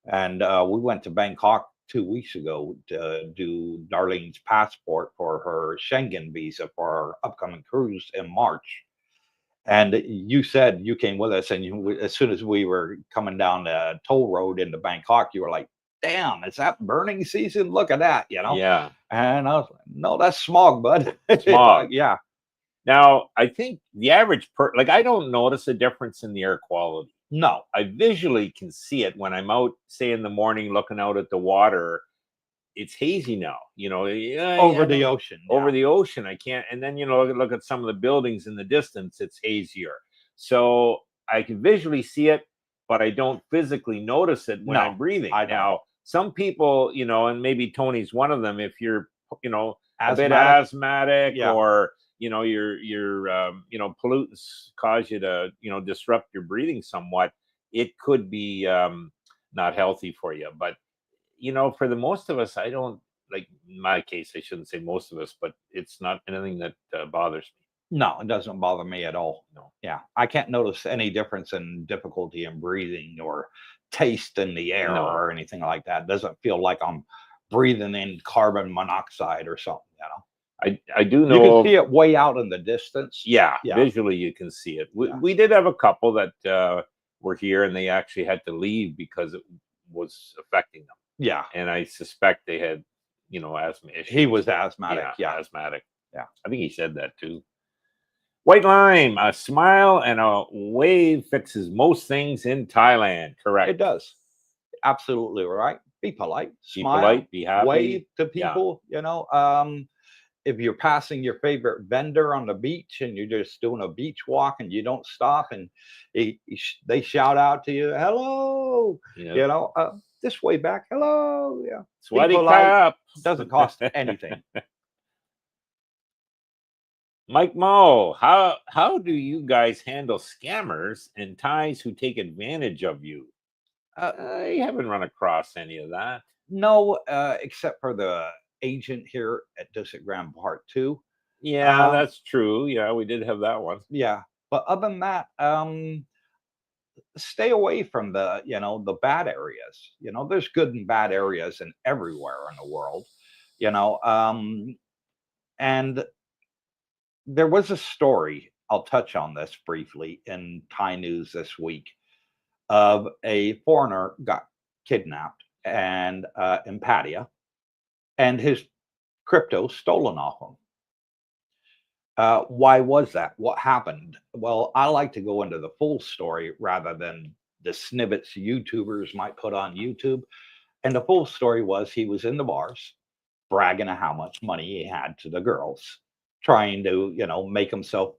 And we went to Bangkok 2 weeks ago to do Darlene's passport for her Schengen visa for our upcoming cruise in March. And you said you came with us, and as soon as we were coming down the toll road into Bangkok, you were like, "Damn, is that burning season? Look at that!" Yeah. And I was like, "No, that's smog, bud." Smog. Yeah. Now, I think the average like I don't notice a difference in the air quality. No. I visually can see it when I'm out, say in the morning, looking out at the water. It's hazy now, Over the ocean. Over the ocean. I can't. And then, look at some of the buildings in the distance. It's hazier. So I can visually see it, but I don't physically notice it when I'm breathing. Now, some people, and maybe Tony's one of them, if you're, a bit asthmatic or, your pollutants cause you to, disrupt your breathing somewhat, it could be not healthy for you. But for the most of us, I don't like in my case, I shouldn't say most of us, but it's not anything that bothers me. No, it doesn't bother me at all. No. Yeah. I can't notice any difference in difficulty in breathing or taste in the air or anything like that. It doesn't feel like I'm breathing in carbon monoxide or something, I do know. You can see it way out in the distance. Yeah. Visually you can see it. We did have a couple that were here and they actually had to leave because it was affecting them. Yeah. And I suspect they had, asthma issues. He was asthmatic. Yeah. Asthmatic. Yeah. I think he said that too. White Lime, a smile and a wave fixes most things in Thailand. Correct. It does. Absolutely right. Be polite. Smile, be polite. Be happy. Wave to people. If you're passing your favorite vendor on the beach and you're just doing a beach walk and you don't stop and they shout out to you, "Hello," this way back, "Hello," Sweaty cup. Doesn't cost anything. Mike Mo, how do you guys handle scammers and Thais who take advantage of you? I haven't run across any of that. No, except for the agent here at District Grand Part 2. Yeah, that's true. Yeah, we did have that one. Yeah, but other than that, stay away from the bad areas. There's good and bad areas in everywhere in the world. And there was a story, I'll touch on this briefly, in Thai news this week of a foreigner got kidnapped and in Pattaya, and his crypto stolen off him. Why was that? What happened? Well, I like to go into the full story rather than the snippets YouTubers might put on YouTube. And the full story was he was in the bars bragging of how much money he had to the girls, trying to, make himself,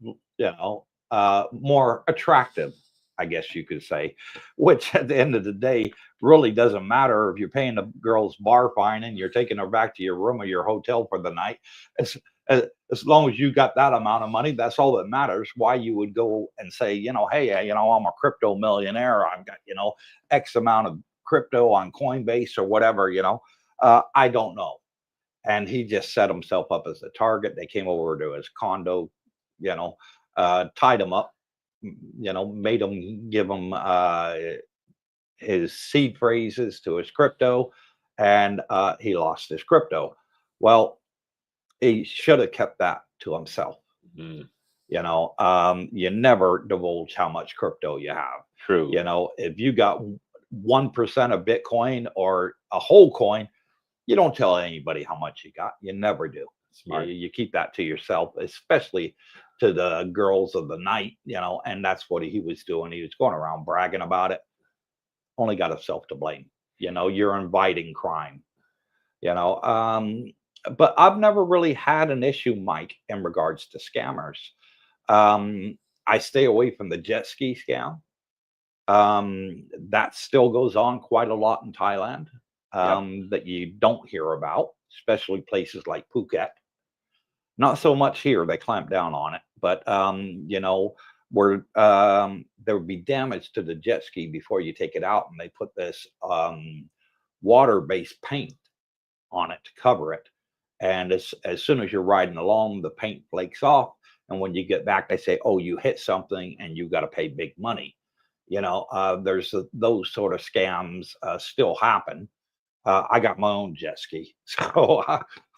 more attractive, I guess you could say, which at the end of the day really doesn't matter if you're paying the girl's bar fine and you're taking her back to your room or your hotel for the night. As long as you got that amount of money, that's all that matters. Why you would go and say, hey, I'm a crypto millionaire. I've got, X amount of crypto on Coinbase or whatever, I don't know. And he just set himself up as a target. They came over to his condo, tied him up, made him give him his seed phrases to his crypto, and he lost his crypto. Well, he should have kept that to himself. Mm. You never divulge how much crypto you have. True. If you got 1% of Bitcoin or a whole coin, you don't tell anybody how much you got. You never do. You keep that to yourself, especially to the girls of the night, and that's what he was doing. He was going around bragging about it. Only got himself to blame. You're inviting crime. But I've never really had an issue, Mike, in regards to scammers. I stay away from the jet ski scam. That still goes on quite a lot in Thailand. That you don't hear about, especially places like Phuket. Not so much here, they clamp down on it, but where there would be damage to the jet ski before you take it out, and they put this water-based paint on it to cover it. And as soon as you're riding along, the paint flakes off, and when you get back, they say, "Oh, you hit something, and you got to pay big money." There's those sort of scams still happen. I got my own jet ski, so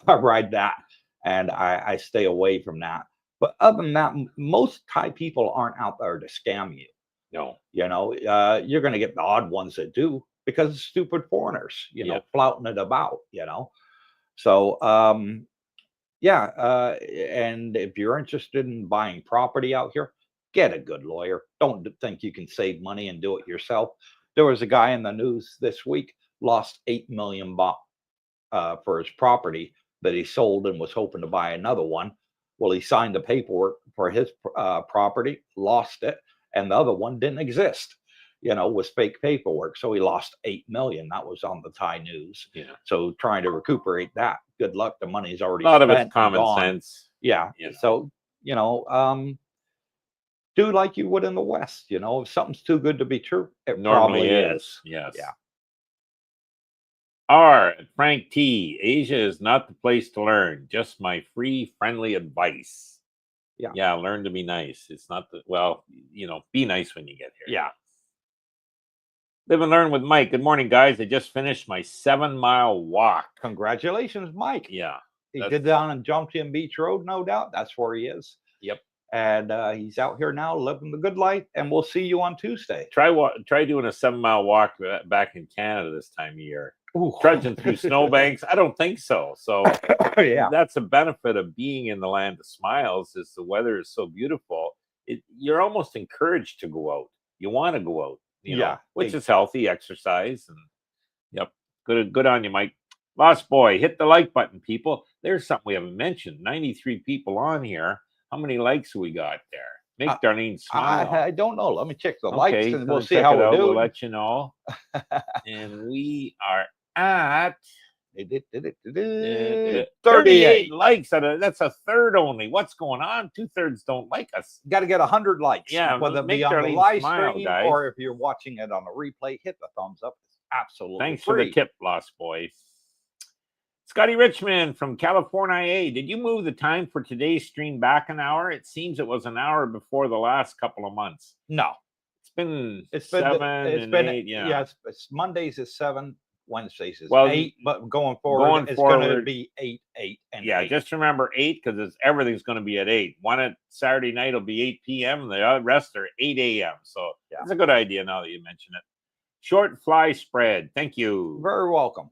I ride that, and I stay away from that. But other than that, most Thai people aren't out there to scam you. No. You're going to get the odd ones that do, because of stupid foreigners, flouting it about, So, and if you're interested in buying property out here, get a good lawyer. Don't think you can save money and do it yourself. There was a guy in the news this week, lost 8 million baht for his property that he sold and was hoping to buy another one. Well, he signed the paperwork for his property, lost it, and the other one didn't exist. Was fake paperwork. So he lost 8 million. That was on the Thai news. Yeah. So trying to recuperate that, good luck. The money's already a lot spent, of it's common sense. Yeah. So, do like you would in the West. If something's too good to be true, it Normally probably is. Yes. Yeah. R. Frank T. Asia is not the place to learn. Just my free, friendly advice. Yeah. Yeah. Learn to be nice. It's not be nice when you get here. Yeah. Live and learn with Mike. Good morning, guys. I just finished my 7-mile walk. Congratulations, Mike. Yeah. He did down on Jomtien Beach Road, no doubt. That's where he is. Yep. And he's out here now living the good life. And we'll see you on Tuesday. Try doing a 7-mile walk back in Canada this time of year. Ooh. Trudging through snowbanks? I don't think so. So yeah, that's a benefit of being in the land of smiles, is the weather is so beautiful. You're almost encouraged to go out. You want to go out. Which is healthy exercise. And yep, good on you, Mike. Lost Boy, hit the like button, people. There's something we haven't mentioned. 93 people on here. How many likes we got there? Make Darlene smile. I don't know. Let me check the likes, and we'll see check how it we're out. doing. We'll let you know. And we are at 38 likes. That's a third only. What's going on? 2/3 don't like us. Got to get 100 likes. Yeah, whether it be on the live stream or if you're watching it on a replay, hit the thumbs up. It's absolutely Thanks free. for the tip, Lost Boy. Scotty Richmond from California. Did you move the time for today's stream back an hour? It seems it was an hour before the last couple of months. No, it's been 8. Yeah, it's Mondays is 7. Wednesdays is 8, but going forward, it's going to be 8, and 8. Just remember 8, because everything's going to be at 8. One at Saturday night will be 8 p.m. and the rest are 8 a.m. So it's a good idea now that you mention it. Short fly spread. Thank you. Very welcome.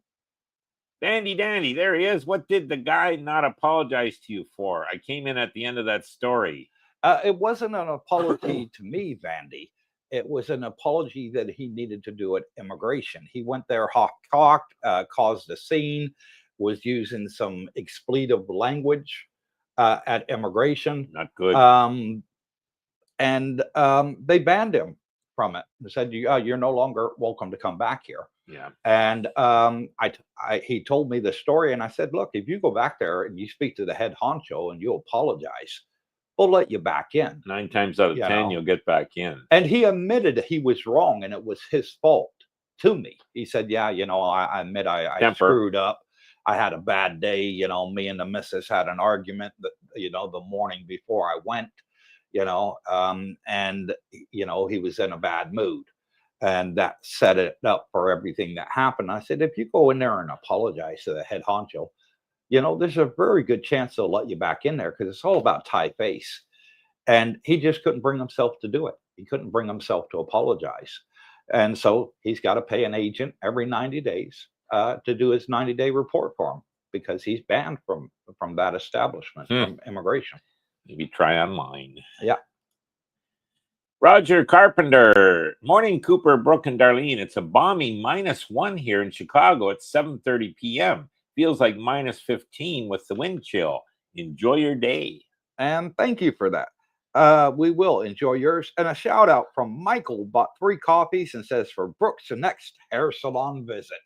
Dandy, there he is. What did the guy not apologize to you for? I came in at the end of that story. It wasn't an apology to me, Vandy. It was an apology that he needed to do at immigration. He went there hawk-talked, caused a scene, was using some expletive language at immigration. Not good. And they banned him from it. They said, you're no longer welcome to come back here. Yeah. And he told me the story, and I said, look, if you go back there and you speak to the head honcho and you apologize, we'll let you back in. 9 times out of 10, you'll get back in. And he admitted he was wrong and it was his fault to me. He said, I admit I screwed up. I had a bad day. Me and the missus had an argument that, the morning before I went, and he was in a bad mood. And that set it up for everything that happened. I said, if you go in there and apologize to the head honcho, there's a very good chance they'll let you back in there, because it's all about Thai face. And he just couldn't bring himself to do it. He couldn't bring himself to apologize. And so he's got to pay an agent every 90 days to do his 90-day report for him, because he's banned from that establishment, from immigration. Maybe try online. Yeah. Roger Carpenter. Morning, Cooper, Brooke, and Darlene. It's a balmy -1 here in Chicago at 7:30 p.m. Feels like -15 with the wind chill. Enjoy your day. And thank you for that. We will enjoy yours. And a shout out from Michael, bought 3 coffees and says, for Brooks, the next hair salon visit.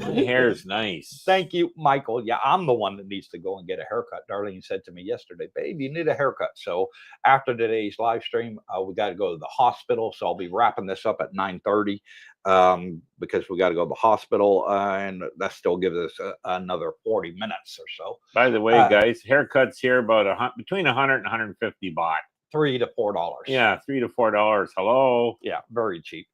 My hair's nice. Thank you, Michael. Yeah, I'm the one that needs to go and get a haircut. Darlene said to me yesterday, babe, you need a haircut. So after today's live stream, we got to go to the hospital. So I'll be wrapping this up at 9:30 because we got to go to the hospital. And that still gives us another 40 minutes or so. By the way, guys, haircuts here about between 100 and 150 baht. $3 to $4. Yeah, $3 to $4. Hello. Yeah, very cheap.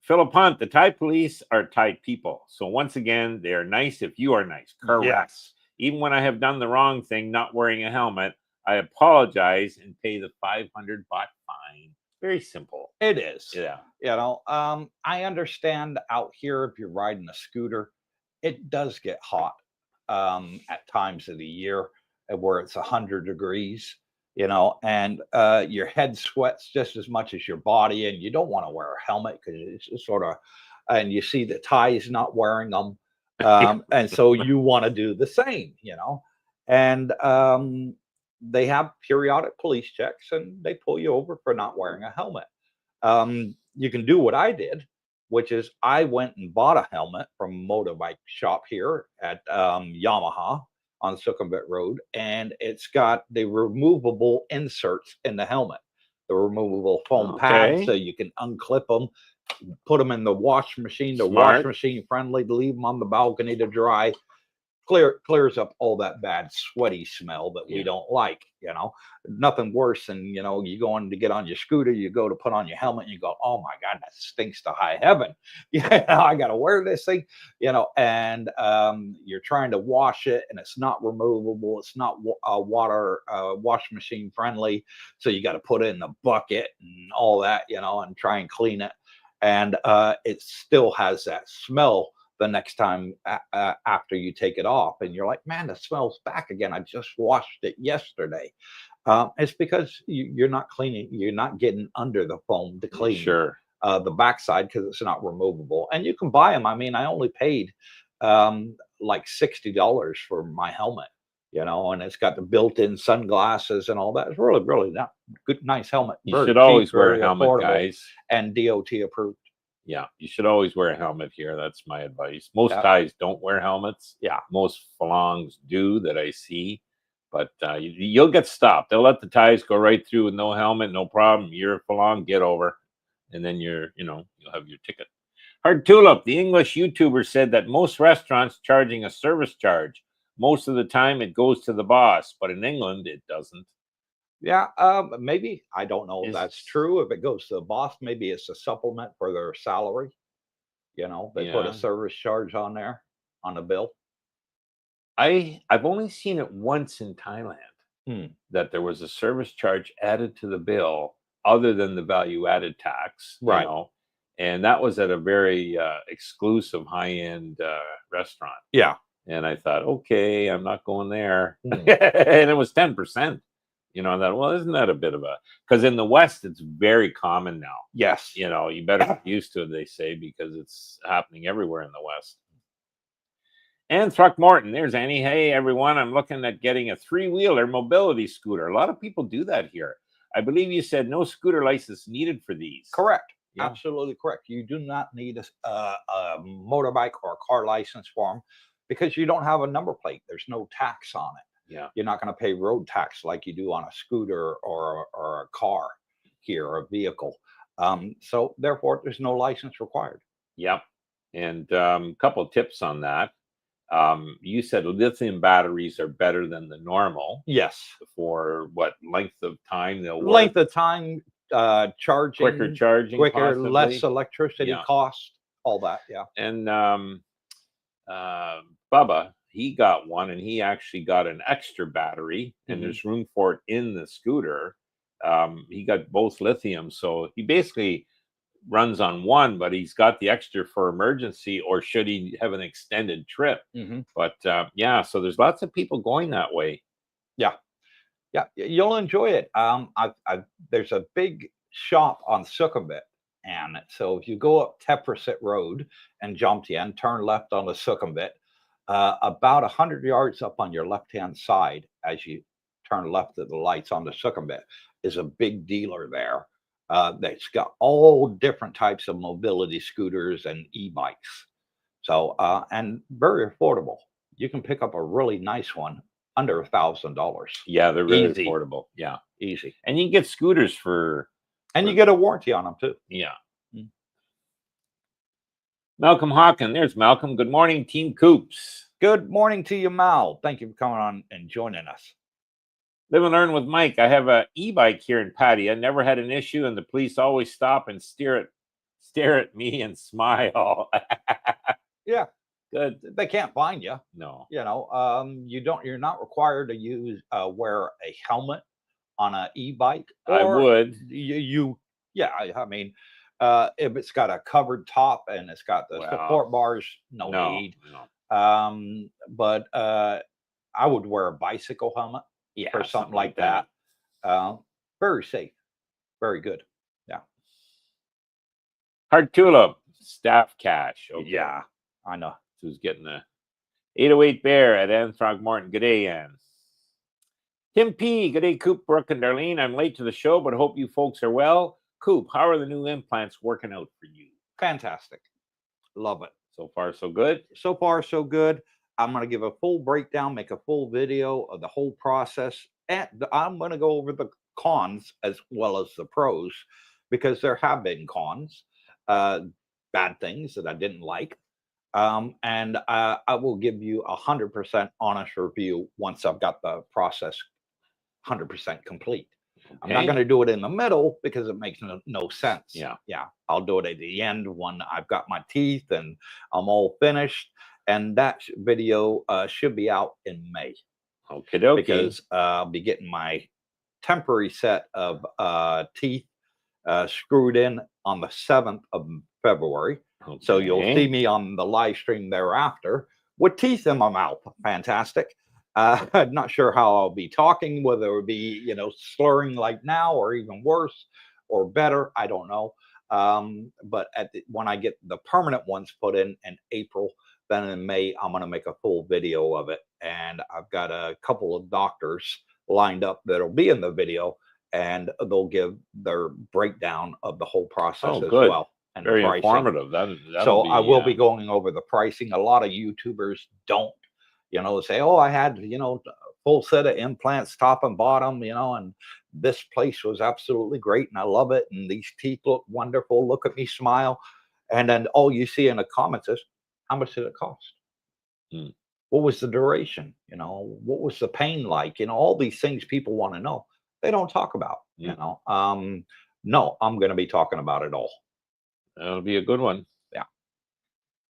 Philip Hunt, the Thai police are Thai people. So once again, they are nice if you are nice. Correct. Yes. Even when I have done the wrong thing, not wearing a helmet, I apologize and pay the 500 baht fine. Very simple. It is. Yeah. You know, I understand out here if you're riding a scooter, it does get hot at times of the year where it's 100 degrees. You know, and your head sweats just as much as your body, and you don't want to wear a helmet because it's just sort of, and you see the Thais not wearing them, and so you want to do the same, you know, and they have periodic police checks, and they pull you over for not wearing a helmet. You can do what I did, which is I went and bought a helmet from a motorbike shop here at Yamaha on Sukhumvit Road, and it's got the removable inserts in the helmet, the removable foam pads, so you can unclip them, put them in the wash machine, wash machine friendly, to leave them on the balcony to dry. Clears up all that bad sweaty smell that we don't like. You know, nothing worse than, you know, you going to get on your scooter, you go to put on your helmet, and you go, oh my God, that stinks to high heaven. Yeah, I got to wear this thing, you know, and you're trying to wash it, and it's not removable. It's not water wash machine friendly, so you got to put it in the bucket and all that, you know, and try and clean it, and it still has that smell the next time after you take it off, and you're like, man, the smell's back again. I just washed it yesterday. It's because you're not cleaning, you're not getting under the foam to clean the backside because it's not removable. And you can buy them. I mean, I only paid like $60 for my helmet, you know, and it's got the built-in sunglasses and all that. It's really, really not good, nice helmet. You should always wear a helmet, guys, and DOT approved. Yeah, you should always wear a helmet here. That's my advice. Most Thais don't wear helmets. Yeah. Most Falangs do that I see. But you'll get stopped. They'll let the Thais go right through with no helmet, no problem. You're a Falang, get over. And then you'll have your ticket. Hard Tulip, the English YouTuber, said that most restaurants charging a service charge. Most of the time it goes to the boss, but in England it doesn't. Yeah, maybe. I don't know if that's true. If it goes to the boss, maybe it's a supplement for their salary. You know, they put a service charge on there on the bill. I've only seen it once in Thailand that there was a service charge added to the bill other than the value added tax. Right. You know, and that was at a very exclusive high-end restaurant. Yeah. And I thought, okay, I'm not going there. And it was 10%. You know, that, well, isn't that a bit of a, because in the West, it's very common now. Yes. You know, you better get used to it, they say, because it's happening everywhere in the West. And Thruckmorton, there's Annie. Hey, everyone, I'm looking at getting a 3-wheeler mobility scooter. A lot of people do that here. I believe you said no scooter license needed for these. Correct. Yeah. Absolutely correct. You do not need a motorbike or a car license for them because you don't have a number plate. There's no tax on it. Yeah. You're not going to pay road tax like you do on a scooter or a car here, or a vehicle. So therefore, there's no license required. Yep. And a couple of tips on that. You said lithium batteries are better than the normal. Yes. For what length of time they'll work? Length of time, charging, quicker charging, quicker, less electricity cost, all that. Yeah. And Bubba, he got one, and he actually got an extra battery, and there's room for it in the scooter. He got both lithium, so he basically runs on one, but he's got the extra for emergency, or should he have an extended trip. But yeah, so there's lots of people going that way. Yeah, you'll enjoy it. There's a big shop on Sukhumvit, and so if you go up Coopersthaiadventure Road and Jomtien, turn left on the Sukhumvit, about 100 yards up on your left-hand side, as you turn left at the lights on the Sukhumvit, is a big dealer there that's got all different types of mobility scooters and e-bikes. So, and very affordable. You can pick up a really nice one under $1,000. Yeah, they're very Easy. affordable. Yeah, Easy. and you can get scooters for, And you get a warranty on them too. yeah. Mm. Malcolm Hawken, there's Malcolm. Good morning, Team Coops. Good morning to you, Mal. Thank you for coming on and joining us. Live and learn with Mike. I have an e-bike here in Pattaya. Never had an issue, and the police always stop and stare at me and smile. Yeah, good. They can't find you. No, You're not required to wear a helmet on an e-bike. I would. Yeah. I mean, if it's got a covered top and it's got the support bars, no need. No. But I would wear a bicycle helmet. Yeah, or something like that. Very safe, very good. Yeah. Hard tulip, staff cash. Okay. Yeah, I know. Who's getting the 808 Bear at Ann Throgmorton? Good day, Ann. Tim P. Good day, Coop, Brooke, and Darlene. I'm late to the show, but hope you folks are well. Coop, how are the new implants working out for you? Fantastic. Love it. So far, so good? So far, so good. I'm going to give a full breakdown, make a full video of the whole process. And I'm going to go over the cons as well as the pros, because there have been cons, bad things that I didn't like. And I will give you 100% honest review once I've got the process 100% complete. Okay. I'm not going to do it in the middle because it makes no sense. Yeah. I'll do it at the end when I've got my teeth and I'm all finished. And that video should be out in May. Okay. Because I'll be getting my temporary set of teeth screwed in on the 7th of February. Okay. So you'll see me on the live stream thereafter with teeth in my mouth. Fantastic. I'm not sure how I'll be talking, whether it would be, slurring like now or even worse or better. I don't know. But when I get the permanent ones put in April, then in May, I'm going to make a full video of it. And I've got a couple of doctors lined up that'll be in the video, and they'll give their breakdown of the whole process as well. And very informative. So I will be going over the pricing. A lot of YouTubers don't, say, oh, I had, full set of implants, top and bottom, and this place was absolutely great and I love it. And these teeth look wonderful. Look at me smile. And then all you see in the comments is, how much did it cost? What was the duration? What was the pain like? All these things people want to know. They don't talk about, No, I'm going to be talking about it all. That'll be a good one. Yeah.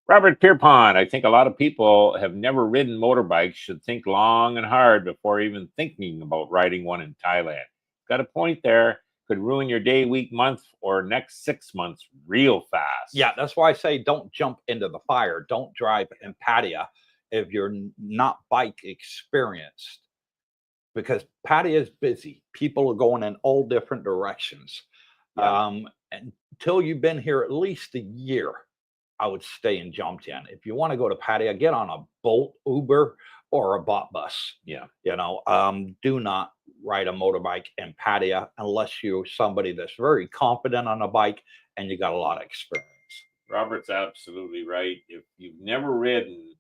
Robert Pierpont, I think a lot of people have never ridden motorbikes should think long and hard before even thinking about riding one in Thailand. Got a point there. Could ruin your day, week, month, or next 6 months real fast. Yeah, that's why I say don't jump into the fire. Don't drive in Pattaya if you're not bike experienced, because Pattaya is busy. People are going in all different directions. Yeah. Until you've been here at least a year, I would stay in Jomtien. If you want to go to Pattaya, get on a Bolt, Uber, or a bot bus. Yeah. Do not ride a motorbike in Pattaya unless you're somebody that's very confident on a bike and you got a lot of experience. Robert's absolutely right. If you've never ridden,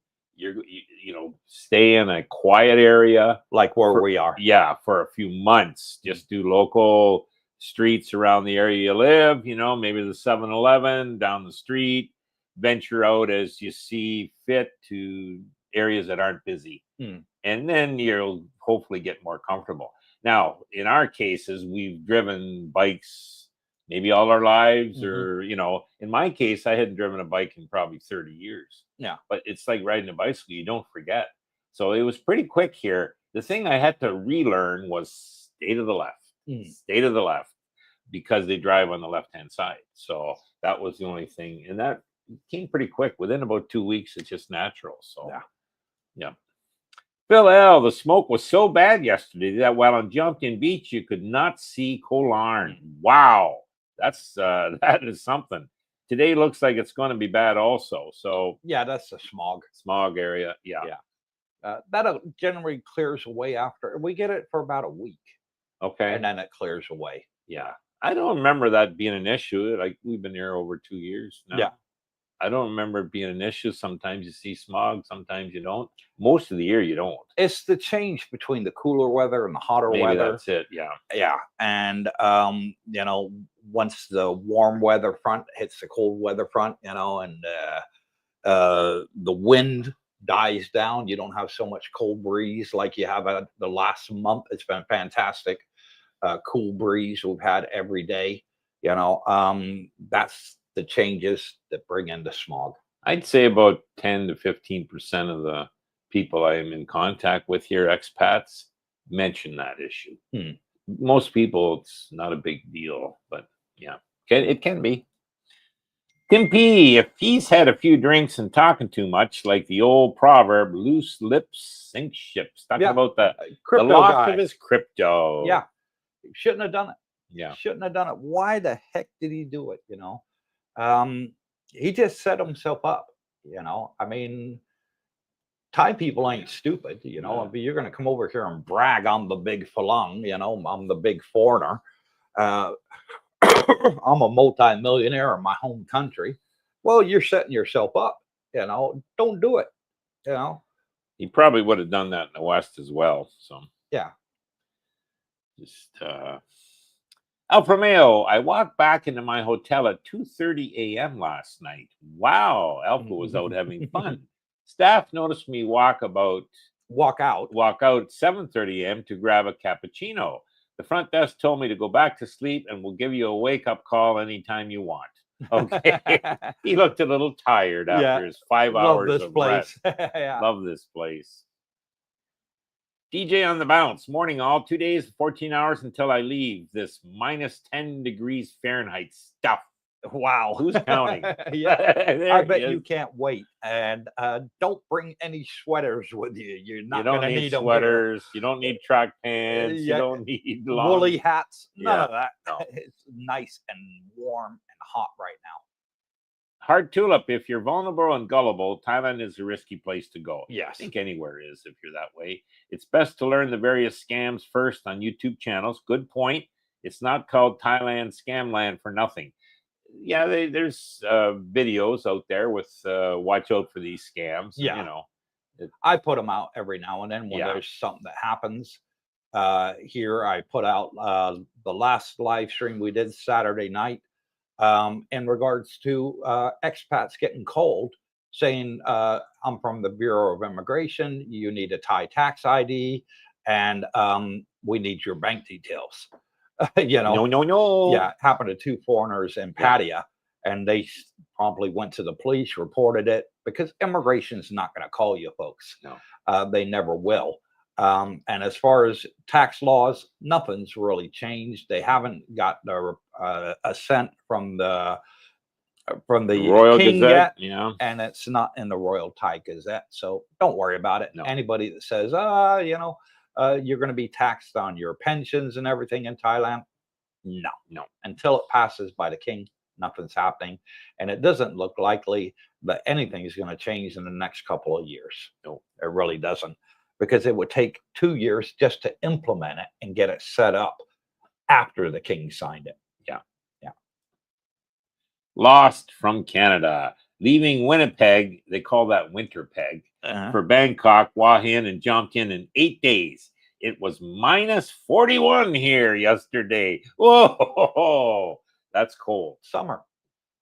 stay in a quiet area like where we are. Yeah, for a few months. Just do local streets around the area you live, maybe the 7-Eleven down the street, venture out as you see fit to areas that aren't busy. And then you'll hopefully get more comfortable. Now, in our cases, we've driven bikes maybe all our lives, or, in my case, I hadn't driven a bike in probably 30 years. Yeah. But it's like riding a bicycle, you don't forget. So it was pretty quick here. The thing I had to relearn was stay to the left. Stay to the left, because they drive on the left-hand side. So that was the only thing. And that came pretty quick. Within about 2 weeks, it's just natural. So, yeah. Phil L., the smoke was so bad yesterday that while on Jomtien Beach, you could not see Koh Larn. Wow. That is something. Today looks like it's going to be bad also. So yeah, that's the smog area. Yeah. That generally clears away after we get it for about a week. Okay. And then it clears away. Yeah. I don't remember that being an issue. Like, we've been here over 2 years now. Yeah. I don't remember it being an issue. Sometimes you see smog, sometimes you don't. Most of the year you don't. It's the change between the cooler weather and the hotter Maybe weather. that's it. Yeah. Yeah. And, you know, once the warm weather front hits the cold weather front, you know, and the wind dies down, you don't have so much cold breeze like you have the last month. It's been fantastic. Cool breeze we've had every day. You know, that's the changes that bring in the smog. I'd say about 10 to 15% of the people I am in contact with here, expats, mention that issue. Most people, it's not a big deal, but yeah, it can be. Tim P, if he's had a few drinks and talking too much, like the old proverb, loose lips sink ships, talking about the loss of his crypto. Yeah, shouldn't have done it. Yeah, shouldn't have done it. Why the heck did he do it? You know, he just set himself up. You know, I mean, Thai people ain't stupid. You know, I mean, you're going to come over here and brag, I'm the big falung. You know, I'm the big foreigner. I'm a multi-millionaire in my home country. Well, you're setting yourself up. You know, don't do it. You know, he probably would have done that in the West as well. So yeah, just Alfa Romeo, I walked back into my hotel at 2:30 a.m. last night. Wow, Alpha was out having fun. Staff noticed me walk out at 7:30 a.m. to grab a cappuccino. The front desk told me to go back to sleep and we'll give you a wake-up call anytime you want. Okay. He looked a little tired after his 5 hours of rest. Love this place. DJ on the bounce. Morning all. 2 days, 14 hours until I leave this minus 10 degrees Fahrenheit stuff. Wow. Who's counting? Yeah. I bet you can't wait. And don't bring any sweaters with you. You're not going to need sweaters. You don't need track pants. You don't need woolly hats. None of that. No. It's nice and warm and hot right now. Hard tulip. If you're vulnerable and gullible, Thailand is a risky place to go. Yes. I think anywhere is if you're that way. It's best to learn the various scams first on YouTube channels. Good point. It's not called Thailand Scamland for nothing. Yeah, there's videos out there with watch out for these scams. Yeah. You know, I put them out every now and then when there's something that happens. Here, I put out the last live stream we did Saturday night. In regards to expats getting called, saying, I'm from the Bureau of Immigration, you need a Thai tax ID, and we need your bank details. You know, no. Yeah, it happened to two foreigners in Pattaya, and they promptly went to the police, reported it, because immigration's not going to call you folks. No. They never will. And as far as tax laws, nothing's really changed. They haven't got the assent from the Royal King Gazette, yet, and it's not in the Royal Thai Gazette. So don't worry about it. No. Anybody that says, you know, you're going to be taxed on your pensions and everything in Thailand, no. Until it passes by the King, nothing's happening, and it doesn't look likely that anything is going to change in the next couple of years. No, it really doesn't. Because it would take 2 years just to implement it and get it set up after the King signed it. Yeah. Lost from Canada, leaving Winnipeg, they call that Winterpeg, for Bangkok, Hua Hin, and jumped in 8 days. It was minus 41 here yesterday. Whoa, that's cold. Summer.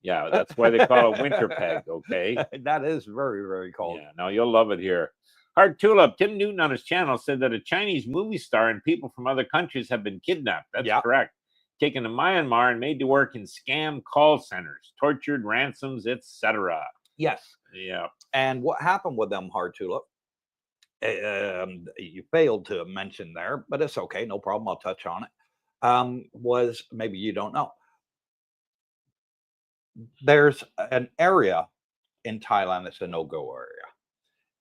Yeah, that's why they call it Winterpeg, okay? That is very, very cold. Yeah, no, you'll love it here. Hard Tulip, Tim Newton on his channel said that a Chinese movie star and people from other countries have been kidnapped. That's correct. Taken to Myanmar and made to work in scam call centers, tortured, ransoms, etc. Yes. Yeah. And what happened with them, Hard Tulip? You failed to mention there, but it's okay. No problem. I'll touch on it. Was maybe you don't know. There's an area in Thailand that's a no-go area.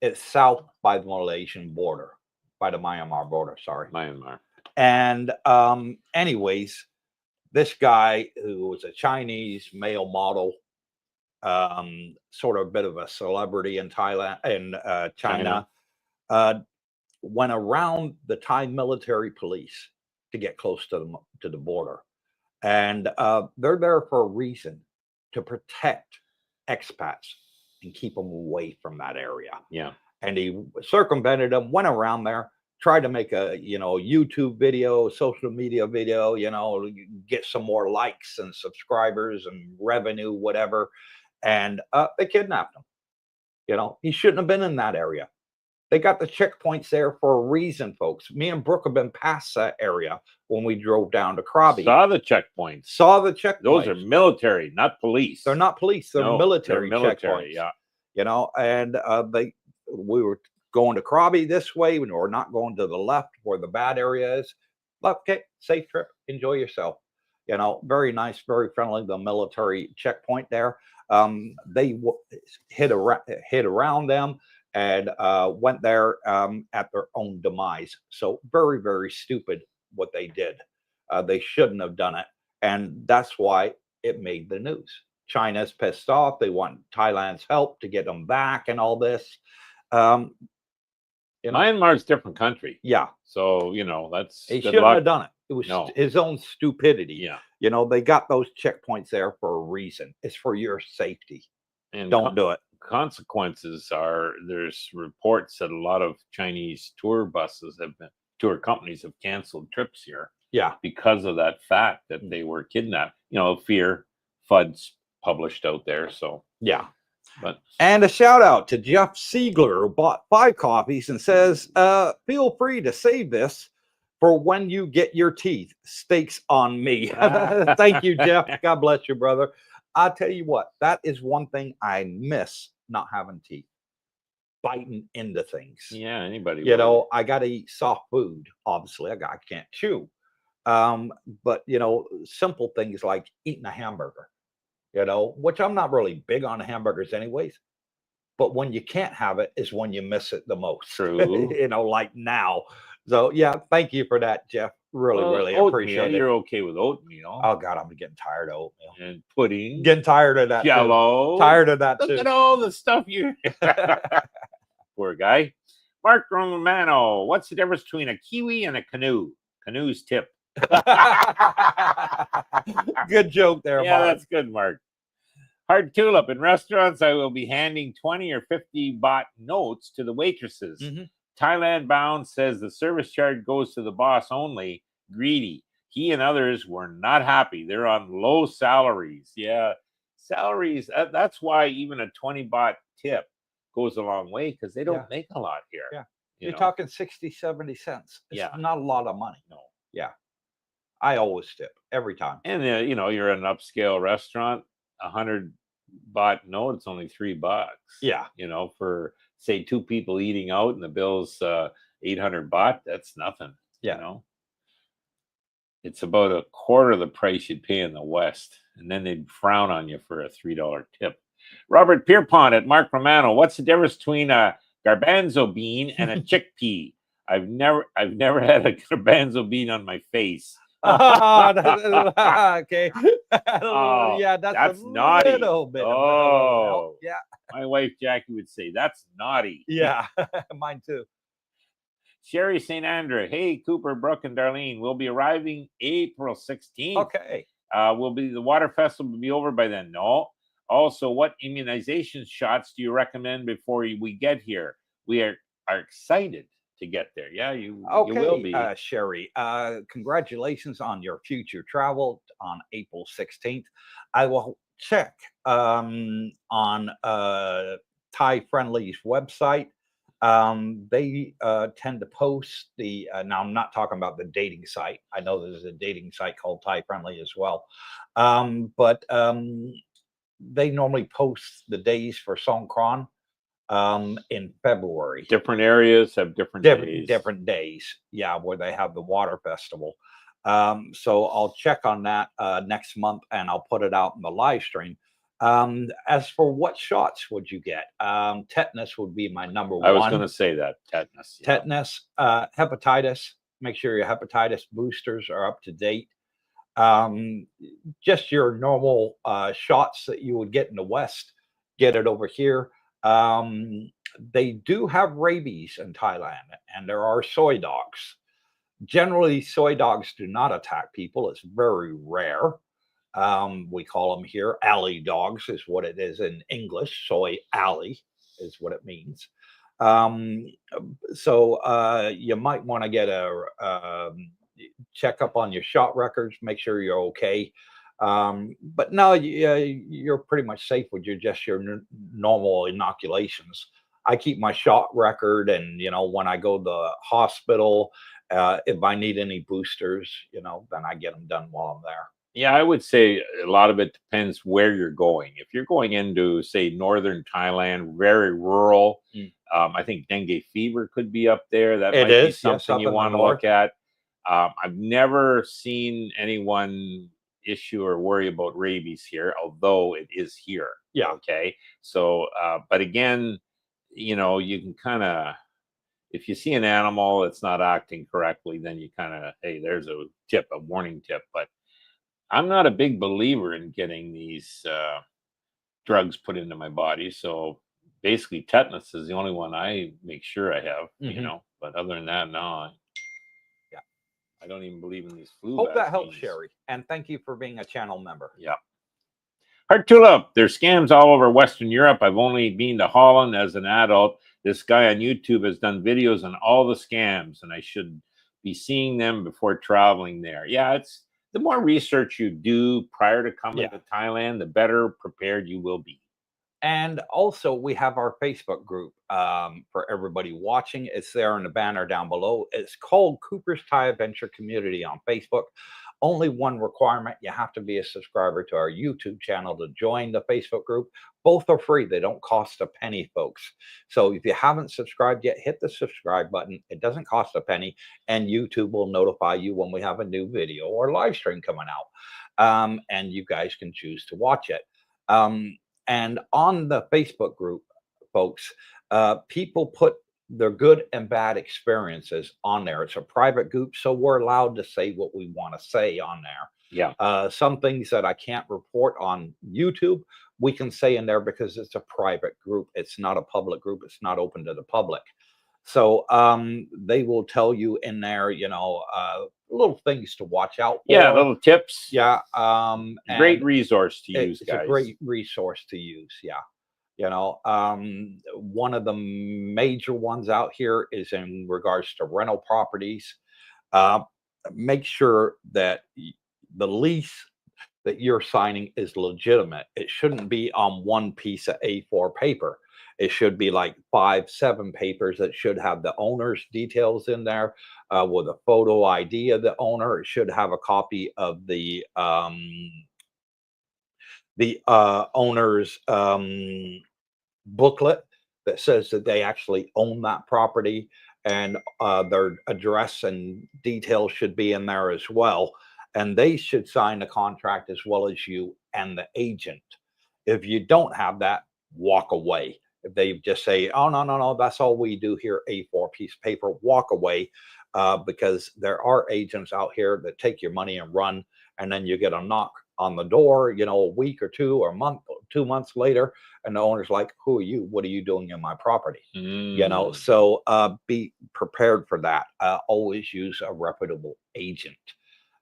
It's south by the Malaysian border, by the Myanmar border, sorry. Myanmar. And anyways, this guy who was a Chinese male model, sort of a bit of a celebrity in Thailand and China, went around the Thai military police to get close to the border. And they're there for a reason, to protect expats and keep them away from that area. Yeah. And he circumvented them, went around there, tried to make a YouTube video, social media video, get some more likes and subscribers and revenue, whatever. And they kidnapped him. He shouldn't have been in that area. They got the checkpoints there for a reason, folks. Me and Brooke have been past that area when we drove down to Krabi. Saw the checkpoints. Saw the checkpoints. Those are military, not police. They're not police. They're military checkpoints. Yeah. And we were going to Krabi this way, and we're not going to the left where the bad area is. Okay, safe trip. Enjoy yourself. Very nice, very friendly. The military checkpoint there. They hid around them and went there at their own demise. So very, very stupid what they did. They shouldn't have done it. And that's why it made the news. China's pissed off. They want Thailand's help to get them back and all this. Myanmar's a different country. Yeah. So, that's... He shouldn't have done it. It was his own stupidity. Yeah. They got those checkpoints there for a reason. It's for your safety. And don't do it. Consequences are, there's reports that a lot of Chinese tour companies have canceled trips here. Yeah. Because of that fact that they were kidnapped. Fear, FUD's published out there. So, yeah. And a shout out to Jeff Siegler, who bought 5 copies and says, feel free to save this for when you get your teeth. Steaks on me. Thank you, Jeff. God bless you, brother. I'll tell you what, that is one thing I miss not having teeth. Biting into things. Yeah, anybody. I got to eat soft food. Obviously, I can't chew. But, simple things like eating a hamburger. Which I'm not really big on hamburgers anyways. But when you can't have it is when you miss it the most. True. Like now. So, yeah, thank you for that, Jeff. Really appreciate it. You're okay with oatmeal. Oh, God, I'm getting tired of oatmeal. And pudding. Getting tired of that. Jello. Tired of that, too. Look at all the stuff you... Poor guy. Mark Romano, what's the difference between a kiwi and a canoe? Canoe's tip. Good joke there, yeah, Mark. That's good, Mark. Hard tulip. In restaurants, I will be handing 20 or 50 baht notes to the waitresses. Mm-hmm. Thailand bound says the service charge goes to the boss only. Greedy. He and others were not happy. They're on low salaries. Yeah, salaries. That's why even a 20 baht tip goes a long way, because they don't make a lot here. Yeah. You're talking 60, 70 cents. It's not a lot of money. No. Yeah. I always tip every time. And you're in an upscale restaurant, 100 baht note, it's only $3. Yeah. For say 2 people eating out and the bill's 800 baht, that's nothing. Yeah. It's about a quarter of the price you'd pay in the West, and then they'd frown on you for a $3 tip. Robert Pierpont at Mark Romano, what's the difference between a garbanzo bean and a chickpea? I've never had a garbanzo bean on my face. Okay. Yeah, that's naughty. Little bit yeah. My wife Jackie would say that's naughty. Yeah, mine too. Sherry St. Andre, hey Cooper, Brooke, and Darlene, we'll be arriving April 16th. Okay. The water festival will be over by then. No. Also, what immunization shots do you recommend before we get here? We are excited to get there. Yeah, you will be. Sherry, congratulations on your future travel on April 16th. I will check on Thai Friendly's website. They tend to post now I'm not talking about the dating site. I know there's a dating site called Thai Friendly as well. But they normally post the days for Songkran in February. Different areas have different days. Yeah, where they have the water festival. So I'll check on that next month, and I'll put it out in the live stream. As for what shots would you get? Tetanus would be my number one. I was going to say that. Tetanus. Yeah. Tetanus, hepatitis. Make sure your hepatitis boosters are up to date. Just your normal shots that you would get in the West, get it over here. They do have rabies in Thailand, and there are soy dogs. Generally, soy dogs do not attack people. It's very rare. We call them here alley dogs, is what it is in English. Soy alley is what it means. Um, so you might want to get a check up on your shot records, make sure you're okay. But no, you're pretty much safe with your normal inoculations. I keep my shot record, and when I go to the hospital, if I need any boosters, then I get them done while I'm there. Yeah, I would say a lot of it depends where you're going. If you're going into, say, northern Thailand, very rural, Mm. I think dengue fever could be up there. That It might be is, yes, something up you in the want to north. look at. I've never seen anyone issue or worry about rabies here, although it is here. Yeah. Okay. So, but again, you can kind of, if you see an animal that's not acting correctly, then you kind of, hey, there's a tip, a warning tip. But I'm not a big believer in getting these drugs put into my body. So basically, tetanus is the only one I make sure I have, Mhm. But other than that, no, Yeah. I don't even believe in these flu Hope that helps, vaccines. Sherry. And thank you for being a channel member. Yeah. Heart tulip. There's scams all over Western Europe. I've only been to Holland as an adult. This guy on YouTube has done videos on all the scams, and I should be seeing them before traveling there. Yeah, it's the more research you do prior to coming Yeah. to Thailand, the better prepared you will be. And also, we have our Facebook group for everybody watching. It's there in the banner down below. It's called Cooper's Thai Adventure Community on Facebook. Only one requirement: you have to be a subscriber to our YouTube channel to join the Facebook group. Both are free, they don't cost a penny, folks. So if you haven't subscribed yet, hit the subscribe button. It doesn't cost a penny, and YouTube will notify you when we have a new video or live stream coming out. And you guys can choose to watch it. Um, and on the Facebook group, folks, people put their good and bad experiences on there. It's a private group, so we're allowed to say what we want to say on there. Yeah. Some things that I can't report on YouTube, we can say in there because it's a private group. It's not a public group. It's not open to the public. So they will tell you in there, little things to watch out for. Yeah, little tips. Yeah. Great And resource to use, it's a guys. great resource to use. Yeah. One of the major ones out here is in regards to rental properties. Uh, make sure that the lease that you're signing is legitimate. It shouldn't be on one piece of A4 paper. It should be like 5, 7 papers that should have the owner's details in there with a photo ID of the owner. It should have a copy of the owner's booklet that says that they actually own that property, and their address and details should be in there as well. And they should sign the contract as well as you and the agent. If you don't have that, walk away. If they just say, "Oh, no, no, no, that's all we do here, A4 piece of paper," walk away, because there are agents out here that take your money and run, and then you get a knock on the door, a week or two or a month, 2 months later, and the owner's like, "Who are you? What are you doing in my property?" So be prepared for that. Always use a reputable agent.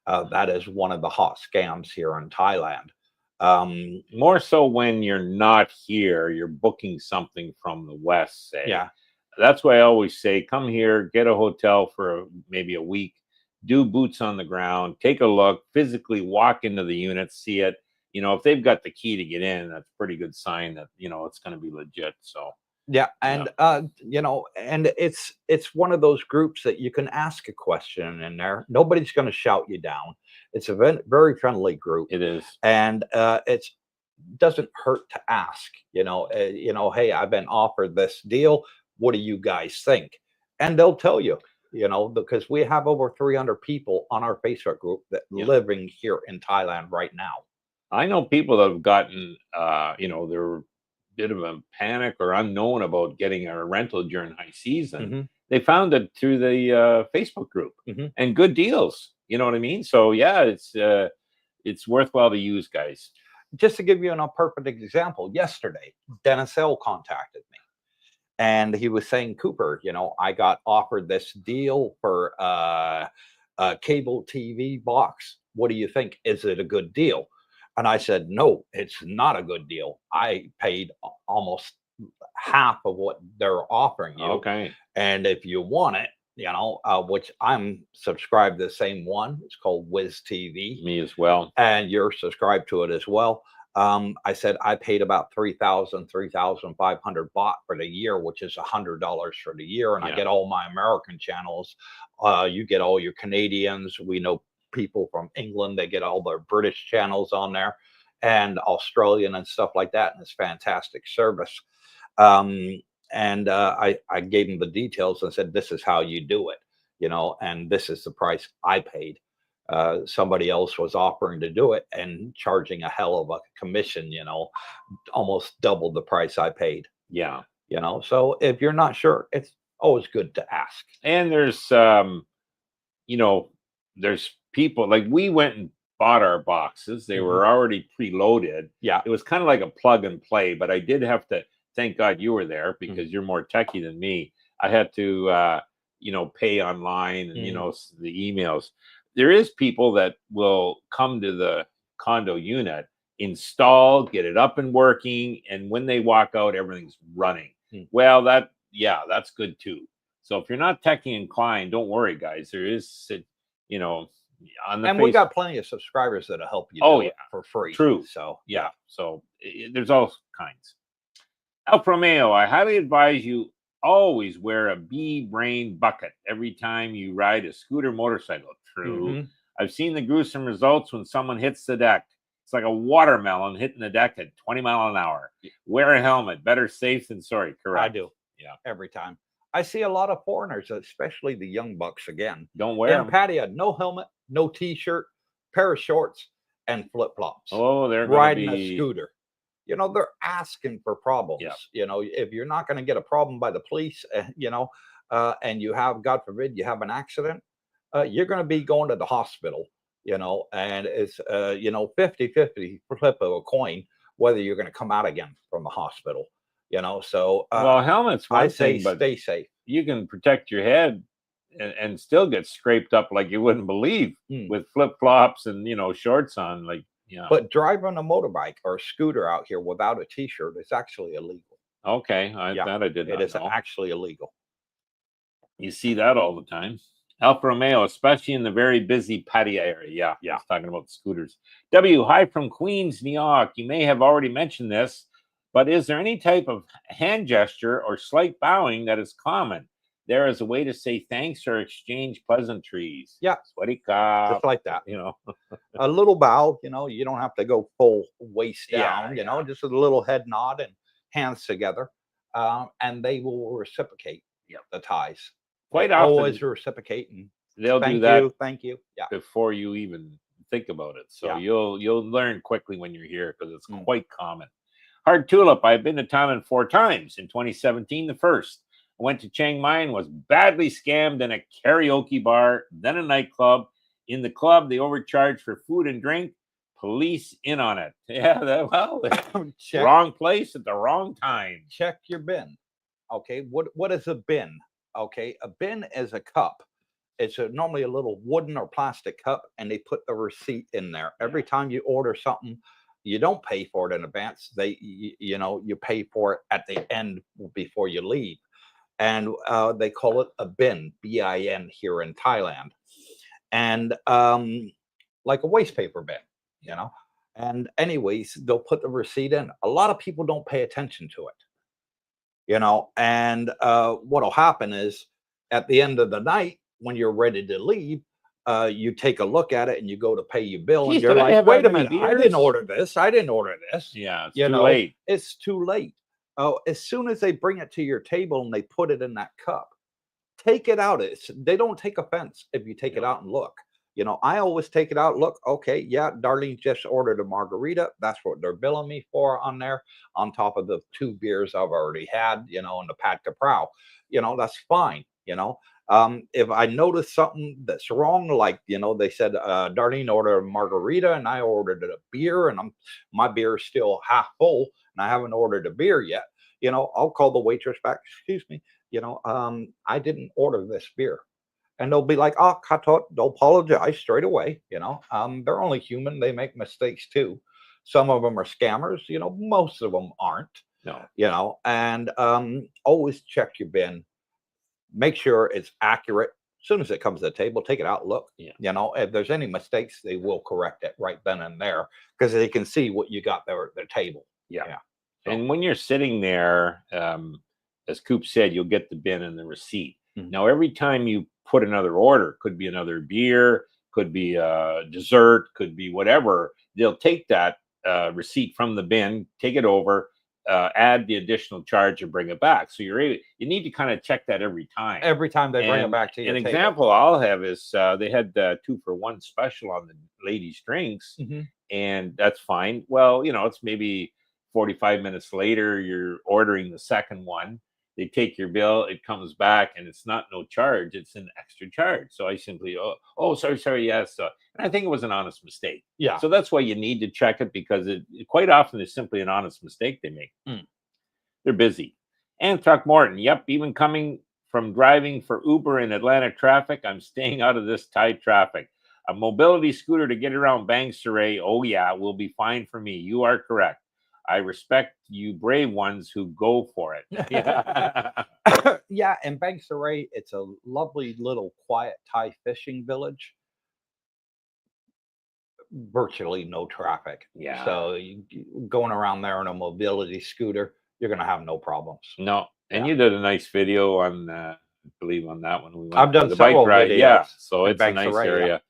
That is one of the hot scams here in Thailand. More so when you're not here, you're booking something from the West, say. Yeah. That's why I always say, come here, get a hotel for maybe a week, do boots on the ground, take a look, physically walk into the unit, see it. If they've got the key to get in, that's a pretty good sign that, it's going to be legit. So, Yeah, and and it's one of those groups that you can ask a question in there. Nobody's going to shout you down. It's a very friendly group, it is. and it doesn't hurt to ask. Hey, I've been offered this deal. What do you guys think? And they'll tell you. Because we have over 300 people on our Facebook group that living here in Thailand right now. I know people that have gotten, they're bit of a panic or unknown about getting a rental during high season. They found it through the Facebook group and good deals. You know what I mean? So yeah, it's worthwhile to use, guys. Just to give you a perfect example, yesterday, Dennis L contacted me, and he was saying, "Cooper, I got offered this deal for a cable TV box. What do you think? Is it a good deal?" And I said, no, it's not a good deal. I paid almost half of what they're offering you. Okay. And if you want it, which I'm subscribed to the same one, it's called Wiz TV. Me as well. And you're subscribed to it as well. I said I paid about 3,500 baht for the year, which is $100 for the year, and I get all my American channels. You get all your Canadians. We know people from England. They get all their British channels on there, and Australian and stuff like that. And it's fantastic service. I gave them the details and said, "This is how you do it," and this is the price I paid. Somebody else was offering to do it and charging a hell of a commission, almost double the price I paid. Yeah. So if you're not sure, it's always good to ask. And there's, there's people like we went and bought our boxes. They were already preloaded. Yeah. It was kind of like a plug and play, but I did have to, thank God you were there because you're more techie than me. I had to, pay online and, the emails. There is people that will come to the condo unit, install, get it up and working, and when they walk out, everything's running. Well, that's good too. So if you're not techie inclined, don't worry, guys. There is, on the we got plenty of subscribers that'll help you do it for free. True. So yeah. So there's all kinds. Alfa Romeo, I highly advise you always wear a bee brain bucket every time you ride a scooter motorcycle. True. I've seen the gruesome results when someone hits the deck. It's like a watermelon hitting the deck at 20 miles an hour. Wear a helmet. Better safe than sorry. Correct. I do. Yeah. Every time. I see a lot of foreigners, especially the young bucks again. Don't wear them. Pattaya, no helmet, no t-shirt, pair of shorts, and flip-flops. Oh, they're riding a scooter. They're asking for problems. If you're not going to get a problem by the police, and you have, God forbid, you have an accident, you're going to be going to the hospital, and it's, 50-50 flip of a coin, whether you're going to come out again from the hospital, so. Well, helmets, one I thing, say but stay safe. You can protect your head and still get scraped up like you wouldn't believe with flip-flops and, shorts on, like, But driving a motorbike or a scooter out here without a t-shirt is actually illegal. Okay, that I did not know. It is actually illegal. You see that all the time. Alfa Romeo, especially in the very busy Pattaya area. Yeah. I was talking about the scooters. W, hi from Queens, New York. You may have already mentioned this, but is there any type of hand gesture or slight bowing that is common? There is a way to say thanks or exchange pleasantries. Yeah. Swadika. Just like that. A little bow, you don't have to go full waist down, just a little head nod and hands together. And they will reciprocate the Thais. Quite often. Always reciprocate. And they'll do that. Thank you. Yeah. Before you even think about it. So you'll learn quickly when you're here because it's quite common. Hard Tulip, I've been to Thailand 4 times. In 2017, the first. I went to Chiang Mai and was badly scammed in a karaoke bar, then a nightclub. In the club, they overcharged for food and drink. Police in on it. Yeah, wrong place at the wrong time. Check your bin. Okay, what is a bin? Okay, a bin is a cup. It's normally a little wooden or plastic cup, and they put the receipt in there. Every time you order something, you don't pay for it in advance. You pay for it at the end before you leave. And they call it a bin, B-I-N, here in Thailand. And like a waste paper bin, And anyways, they'll put the receipt in. A lot of people don't pay attention to it, And what'll happen is at the end of the night, when you're ready to leave, you take a look at it and you go to pay your bill. And you're like, wait a minute, I didn't order this. Yeah, it's too late. It's too late. Oh, as soon as they bring it to your table and they put it in that cup, take it out. They don't take offense if you take it out and look. I always take it out. Look, okay, yeah, Darlene just ordered a margarita. That's what they're billing me for on there, on top of the 2 beers I've already had, and the Pat Caprao. That's fine. If I notice something that's wrong, like, they said, Darlene ordered a margarita and I ordered a beer, and my beer is still half full and I haven't ordered a beer yet, I'll call the waitress back. Excuse me, I didn't order this beer. And they'll be like, oh, Katot, they'll apologize straight away. They're only human. They make mistakes too. Some of them are scammers. Most of them aren't. No. And always check your bin. Make sure it's accurate. As soon as it comes to the table, take it out, look. Yeah. If there's any mistakes, they will correct it right then and there because they can see what you got there at their table. Yeah. So, And when you're sitting there, as Coop said, you'll get the bin and the receipt. Now, every time you put another order, could be another beer, could be a dessert, could be whatever, they'll take that receipt from the bin, take it over, add the additional charge and bring it back. So you need to kind of check that every time. Every time they bring it back to you. An example I'll have is they had 2-for-1 special on the ladies' drinks, and that's fine. Well, it's maybe 45 minutes later, you're ordering the second one. They take your bill, it comes back, and it's not no charge, it's an extra charge. So I simply, sorry, yes. And I think it was an honest mistake. Yeah. So that's why you need to check it, because it quite often is simply an honest mistake they make. They're busy. And Throckmorton, yep, even coming from driving for Uber in Atlanta traffic, I'm staying out of this tight traffic. A mobility scooter to get around Bangsaray, oh yeah, will be fine for me. You are correct. I respect you brave ones who go for it. Yeah. Yeah, in Bangsaray, it's a lovely little quiet Thai fishing village. Virtually no traffic. Yeah. So going around there on a mobility scooter, you're going to have no problems. No. And you did a nice video on, I believe on that one. We went I've done the several bike ride. videos. Yeah. So it's a nice Bangsaray, area.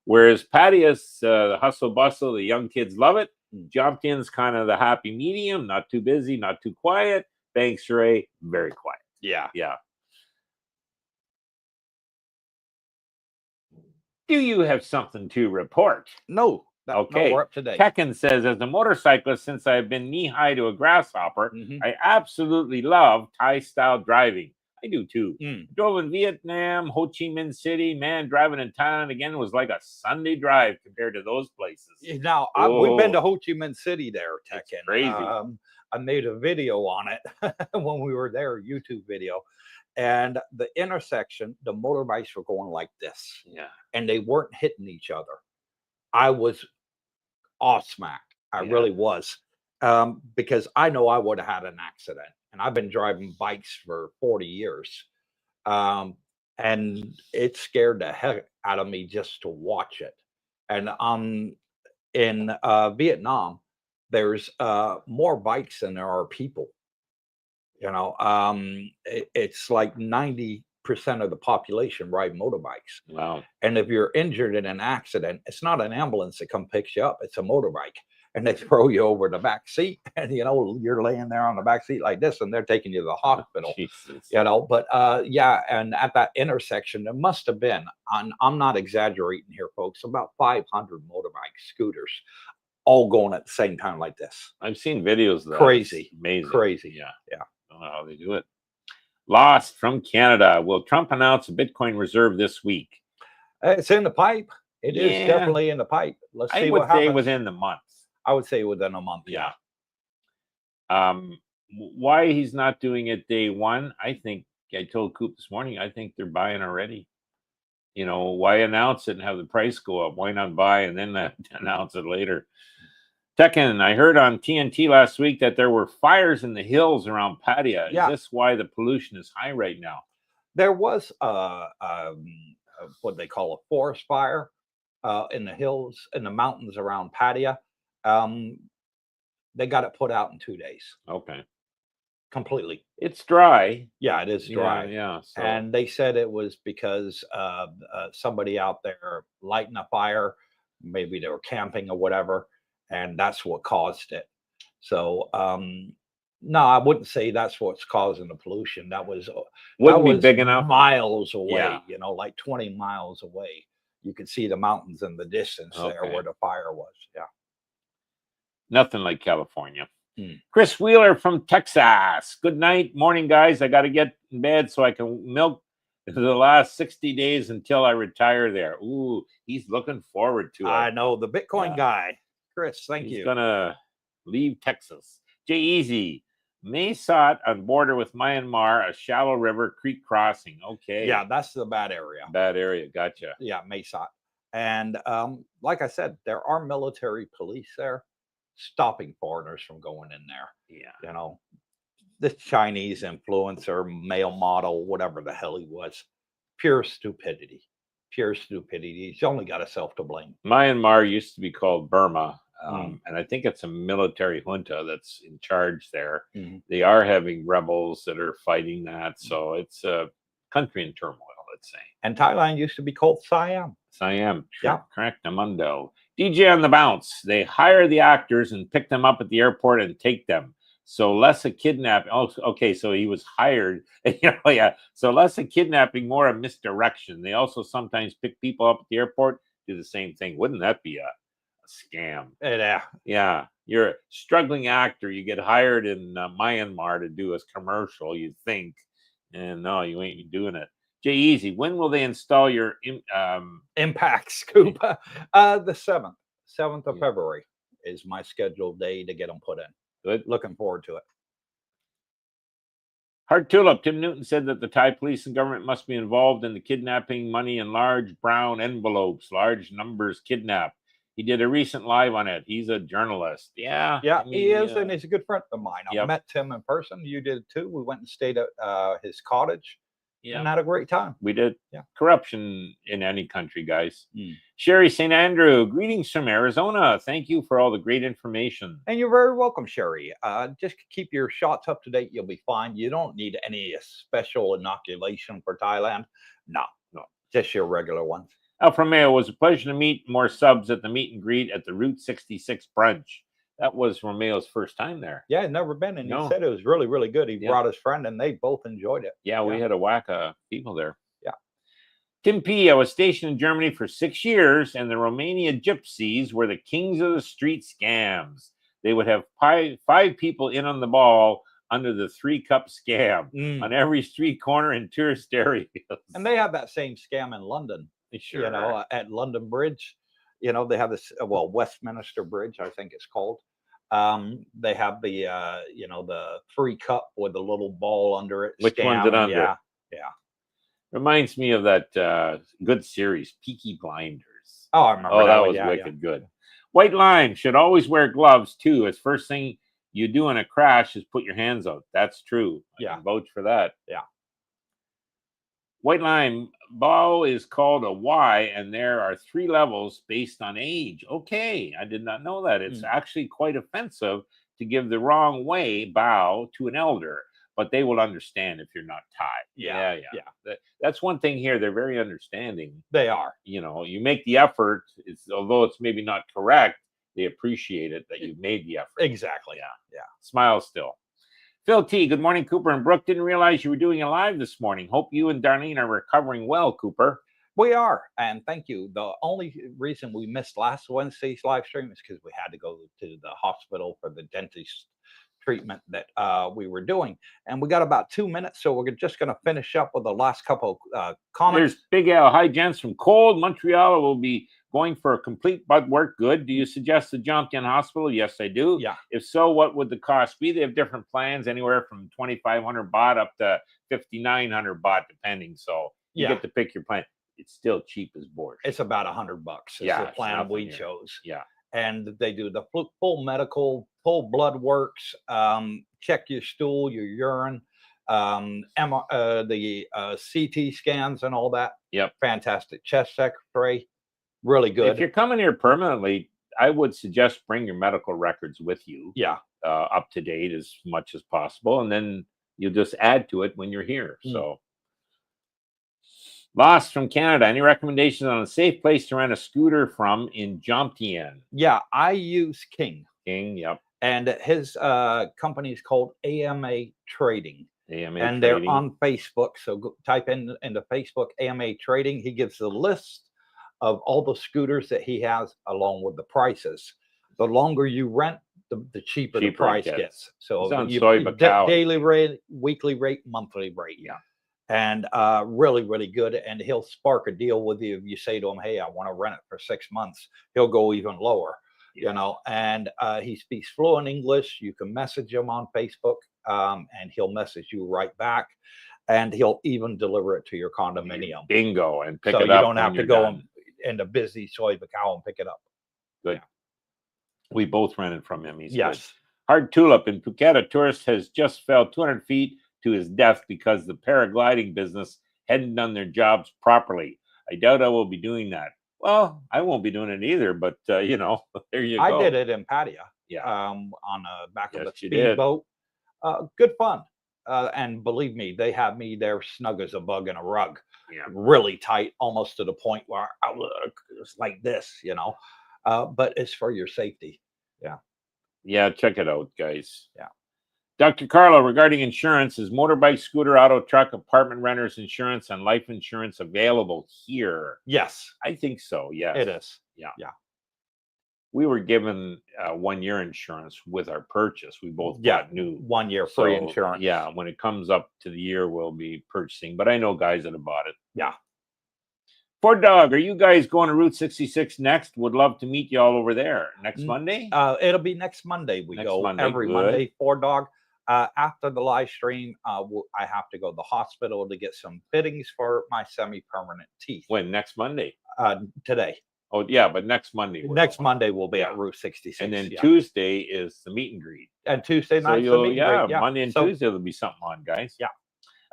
Whereas Patia's, the hustle bustle, the young kids love it. Jumped in's kind of the happy medium, not too busy, not too quiet. Bangsaray, very quiet. Yeah. Do you have something to report? No. Okay. No, we're up to date. Tekken says, as a motorcyclist, since I've been knee-high to a grasshopper, I absolutely love Thai-style driving. I do too. Drove in Vietnam, Ho Chi Minh City. Man, driving in Thailand again was like a Sunday drive compared to those places. Now, we've been to Ho Chi Minh City there, Tekken. Crazy. I made a video on it when we were there, a YouTube video. And the intersection, the motorbikes were going like this. Yeah. And they weren't hitting each other. I was awe-smacked. I really was. Because I know I would have had an accident. And I've been driving bikes for 40 years. And it scared the heck out of me just to watch it. And in Vietnam, there's more bikes than there are people. It's like 90% of the population ride motorbikes. Wow. And if you're injured in an accident, it's not an ambulance that come picks you up. It's a motorbike. And they throw you over the back seat, and you're laying there on the back seat like this, and they're taking you to the hospital. But and at that intersection, there must have been, I'm not exaggerating here, folks, about 500 motorbike scooters all going at the same time like this. I've seen videos of that. Crazy. It's amazing. Crazy. Yeah. I don't know how they do it. Lost from Canada. Will Trump announce a Bitcoin reserve this week? It's in the pipe. It is definitely in the pipe. Let's see what happens. I would say within the month. I would say within a month. Yeah. Why he's not doing it day one? I think I told Coop this morning. I think they're buying already. Why announce it and have the price go up? Why not buy and then announce it later? Tekken, I heard on TNT last week that there were fires in the hills around Pattaya. Is this why the pollution is high right now? There was what they call a forest fire in the hills, in the mountains around Pattaya. They got it put out in 2 days. Okay. Completely. It's dry. Yeah, it is dry. Yeah. So. And they said it was because somebody out there lighting a fire. Maybe they were camping or whatever, and that's what caused it. So, no, I wouldn't say that's what's causing the pollution. That was be big enough. Miles away. Like 20 miles away. You could see the mountains in the distance there where the fire was. Yeah. Nothing like California. Chris Wheeler from Texas. Good night, morning, guys. I got to get in bed so I can milk the last 60 days until I retire there. Ooh, he's looking forward to it. I know, the Bitcoin guy. Chris, thank you. He's going to leave Texas. Jay Easy. Mae Sot on border with Myanmar, a shallow river, creek crossing. Okay. Yeah, that's the bad area. Bad area. Gotcha. Yeah, Mae Sot. And like I said, there are military police there. stopping foreigners from going in there. Yeah. You know, the Chinese influencer, male model, whatever the hell he was, pure stupidity. Pure stupidity. He's only got himself to blame. Myanmar used to be called Burma, Mm. and I think it's a military junta that's in charge there. Mhm. They are having rebels that are fighting that, so it's a country in turmoil, let's say. And Thailand used to be called Siam. Siam, Yeah. correct, Amundo. DJ on the bounce. They hire the actors and pick them up at the airport and take them. So less a kidnapping. Oh, okay. So he was hired. Yeah. So less a kidnapping, more a misdirection. They also sometimes pick people up at the airport, do the same thing. Wouldn't that be a scam? Yeah. Yeah. You're a struggling actor. You get hired in Myanmar to do a commercial, you think. And no, you ain't doing it. Jay Easy, when will they install your Impacts, Cooper? The 7th of Yeah. February is my scheduled day to get them put in. Good. Looking forward to it. Hard Tulip, Tim Newton said that the Thai police and government must be involved in the kidnapping money in large brown envelopes, large numbers kidnapped. He did a recent live on it. He's a journalist. Yeah. Yeah, he is, and he's a good friend of mine. I've Yep. met Tim in person. You did too. We went and stayed at his cottage and Yeah, had a great time. we did. Yeah. Corruption in any country, guys. Mm. Sherry St. Andrew, greetings from Arizona. Thank you for all the great information. And you're very welcome, Sherry. Just keep your shots up to date. You'll be fine. You don't need any special inoculation for Thailand. No, just your regular ones. Alpha Romeo, was a pleasure to meet more subs at the meet and greet at the Route 66 brunch. That was Romeo's first time there. Yeah, never been, and No. he said it was really, really good. He Yeah. brought his friend, and they both enjoyed it. Yeah, we had a whack of people there. Yeah. Tim P, I was stationed in Germany for 6 years, and the Romania gypsies were the kings of the street scams. They would have five people in on the ball under the 3-cup scam on every street corner in tourist areas. And they have that same scam in London. Sure. You know, at London Bridge, you know, they have this, Westminster Bridge, I think it's called. They have the, the 3-cup with the little ball under it. Which one's it under? Yeah. Reminds me of that good series, Peaky Blinders. Oh, I remember. Oh, that was wicked good. White Line should always wear gloves too. As first thing you do in a crash is put your hands out. That's true. I can vouch for that. Yeah. White Line bow is called a Y, and there are 3 levels based on age. Okay, I did not know that. It's actually quite offensive to give the wrong way bow to an elder, but they will understand if you're not Thai. Yeah. That's one thing here. They're very understanding. They are. You know, you make the effort. Although it's maybe not correct, they appreciate it that you've made the effort. Exactly. Yeah. Smile still. Phil T, good morning, Cooper and Brooke. Didn't realize you were doing a live this morning. Hope you and Darlene are recovering well, Cooper. We are, and thank you. The only reason we missed last Wednesday's live stream is because we had to go to the hospital for the dentist treatment that we were doing, and we got about 2 minutes, so we're just going to finish up with the last couple comments. There's Big Al. Hi, gents from cold Montreal. Will be going for a complete blood work. Good. Do you suggest the Jomtien Hospital? Yes, I do. Yeah. If so, what would the cost be? They have different plans, anywhere from 2,500 baht up to 5,900 baht, depending. So you get to pick your plan. It's still cheap as borscht. It's about $100. It's the plan we chose. Yeah. And they do the full medical, full blood works, check your stool, your urine, the CT scans and all that. Yep. Fantastic. Chest X-ray. Really good. If you're coming here permanently, I would suggest bring your medical records with you. Yeah. Up to date as much as possible. And then you'll just add to it when you're here. So. Lost from Canada. Any recommendations on a safe place to rent a scooter from in Jomtien? Yeah, I use King. Yep. And his company is called AMA Trading. And they're on Facebook. So go type into Facebook AMA Trading. He gives the list of all the scooters that he has along with the prices. The longer you rent, the cheaper the price gets. So daily rate, weekly rate, monthly rate. Yeah. And really, really good. And he'll spark a deal with you if you say to him, hey, I want to rent it for 6 months. He'll go even lower, you know. And he speaks fluent English. You can message him on Facebook, and he'll message you right back. And he'll even deliver it to your condominium. Bingo. And pick so it up. So you don't have to go into busy Soy Bacau and pick it up. Good. We both rented from him. He's good. Yes. Hard Tulip in Phuket, a tourist has just fell 200 feet to his death because the paragliding business hadn't done their jobs properly. I doubt I will be doing that. Well, I won't be doing it either, but you know, there you go. I did it in Pattaya. Yeah. On a back of a Yes, you did. speedboat. Good fun. And believe me, they have me there snug as a bug in a rug, Yeah. really tight, almost to the point where I was like this, you know. But it's for your safety. Yeah. Yeah, check it out, guys. Yeah. Dr. Carlo, regarding insurance, is motorbike, scooter, auto, truck, apartment renters insurance, and life insurance available here? Yes, I think so. Yes, it is. Yeah. Yeah. We were given 1 year insurance with our purchase. We both got new 1 year free insurance. Yeah, when it comes up to the year, we'll be purchasing. But I know guys that have bought it. Yeah. Ford Dog, are you guys going to Route 66 next? Would love to meet you all over there next Monday. It'll be next Monday. We go every good. Monday. Ford Dog. After the live stream, I have to go to the hospital to get some fittings for my semi-permanent teeth. When? Next Monday? Today. Oh, yeah, but next Monday. Next Monday we'll be at Route 66. And then Tuesday is the meet and greet. And Tuesday night, Monday and Tuesday there'll be something on, guys. Yeah.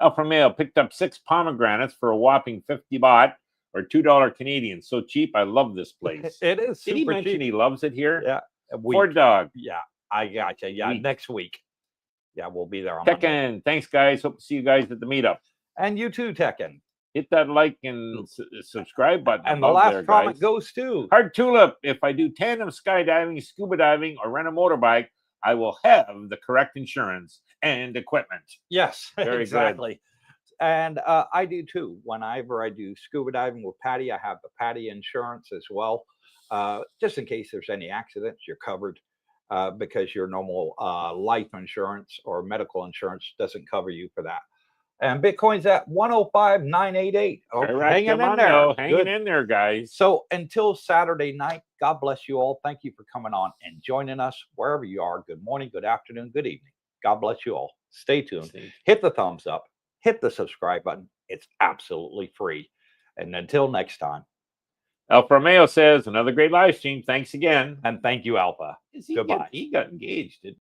Alpha Male picked up 6 pomegranates for a whopping 50 baht or $2 Canadian. So cheap. I love this place. It is. Did he mention cheap. He loves it here? Yeah. Ford Dog. Yeah, I got you. Yeah, next week. Yeah, we'll be there on Tekken. Thanks, guys. Hope to see you guys at the meetup. And you too, Tekken. Hit that like and subscribe button. And the last comment goes to Hard Tulip. If I do tandem skydiving, scuba diving, or rent a motorbike, I will have the correct insurance and equipment. Yes, Very exactly. Good. And I do too. Whenever I do scuba diving with Patty, I have the Patty insurance as well. Just in case there's any accidents, you're covered. Because your normal life insurance or medical insurance doesn't cover you for that. And Bitcoin's at 105,988. Oh, hanging in there. Hanging in there, guys. So until Saturday night, God bless you all. Thank you for coming on and joining us wherever you are. Good morning, good afternoon, good evening. God bless you all. Stay tuned. Hit the thumbs up. Hit the subscribe button. It's absolutely free. And until next time. Alpha Romeo says, another great live stream. Thanks again. And thank you, Alpha. Goodbye. He got engaged, didn't he?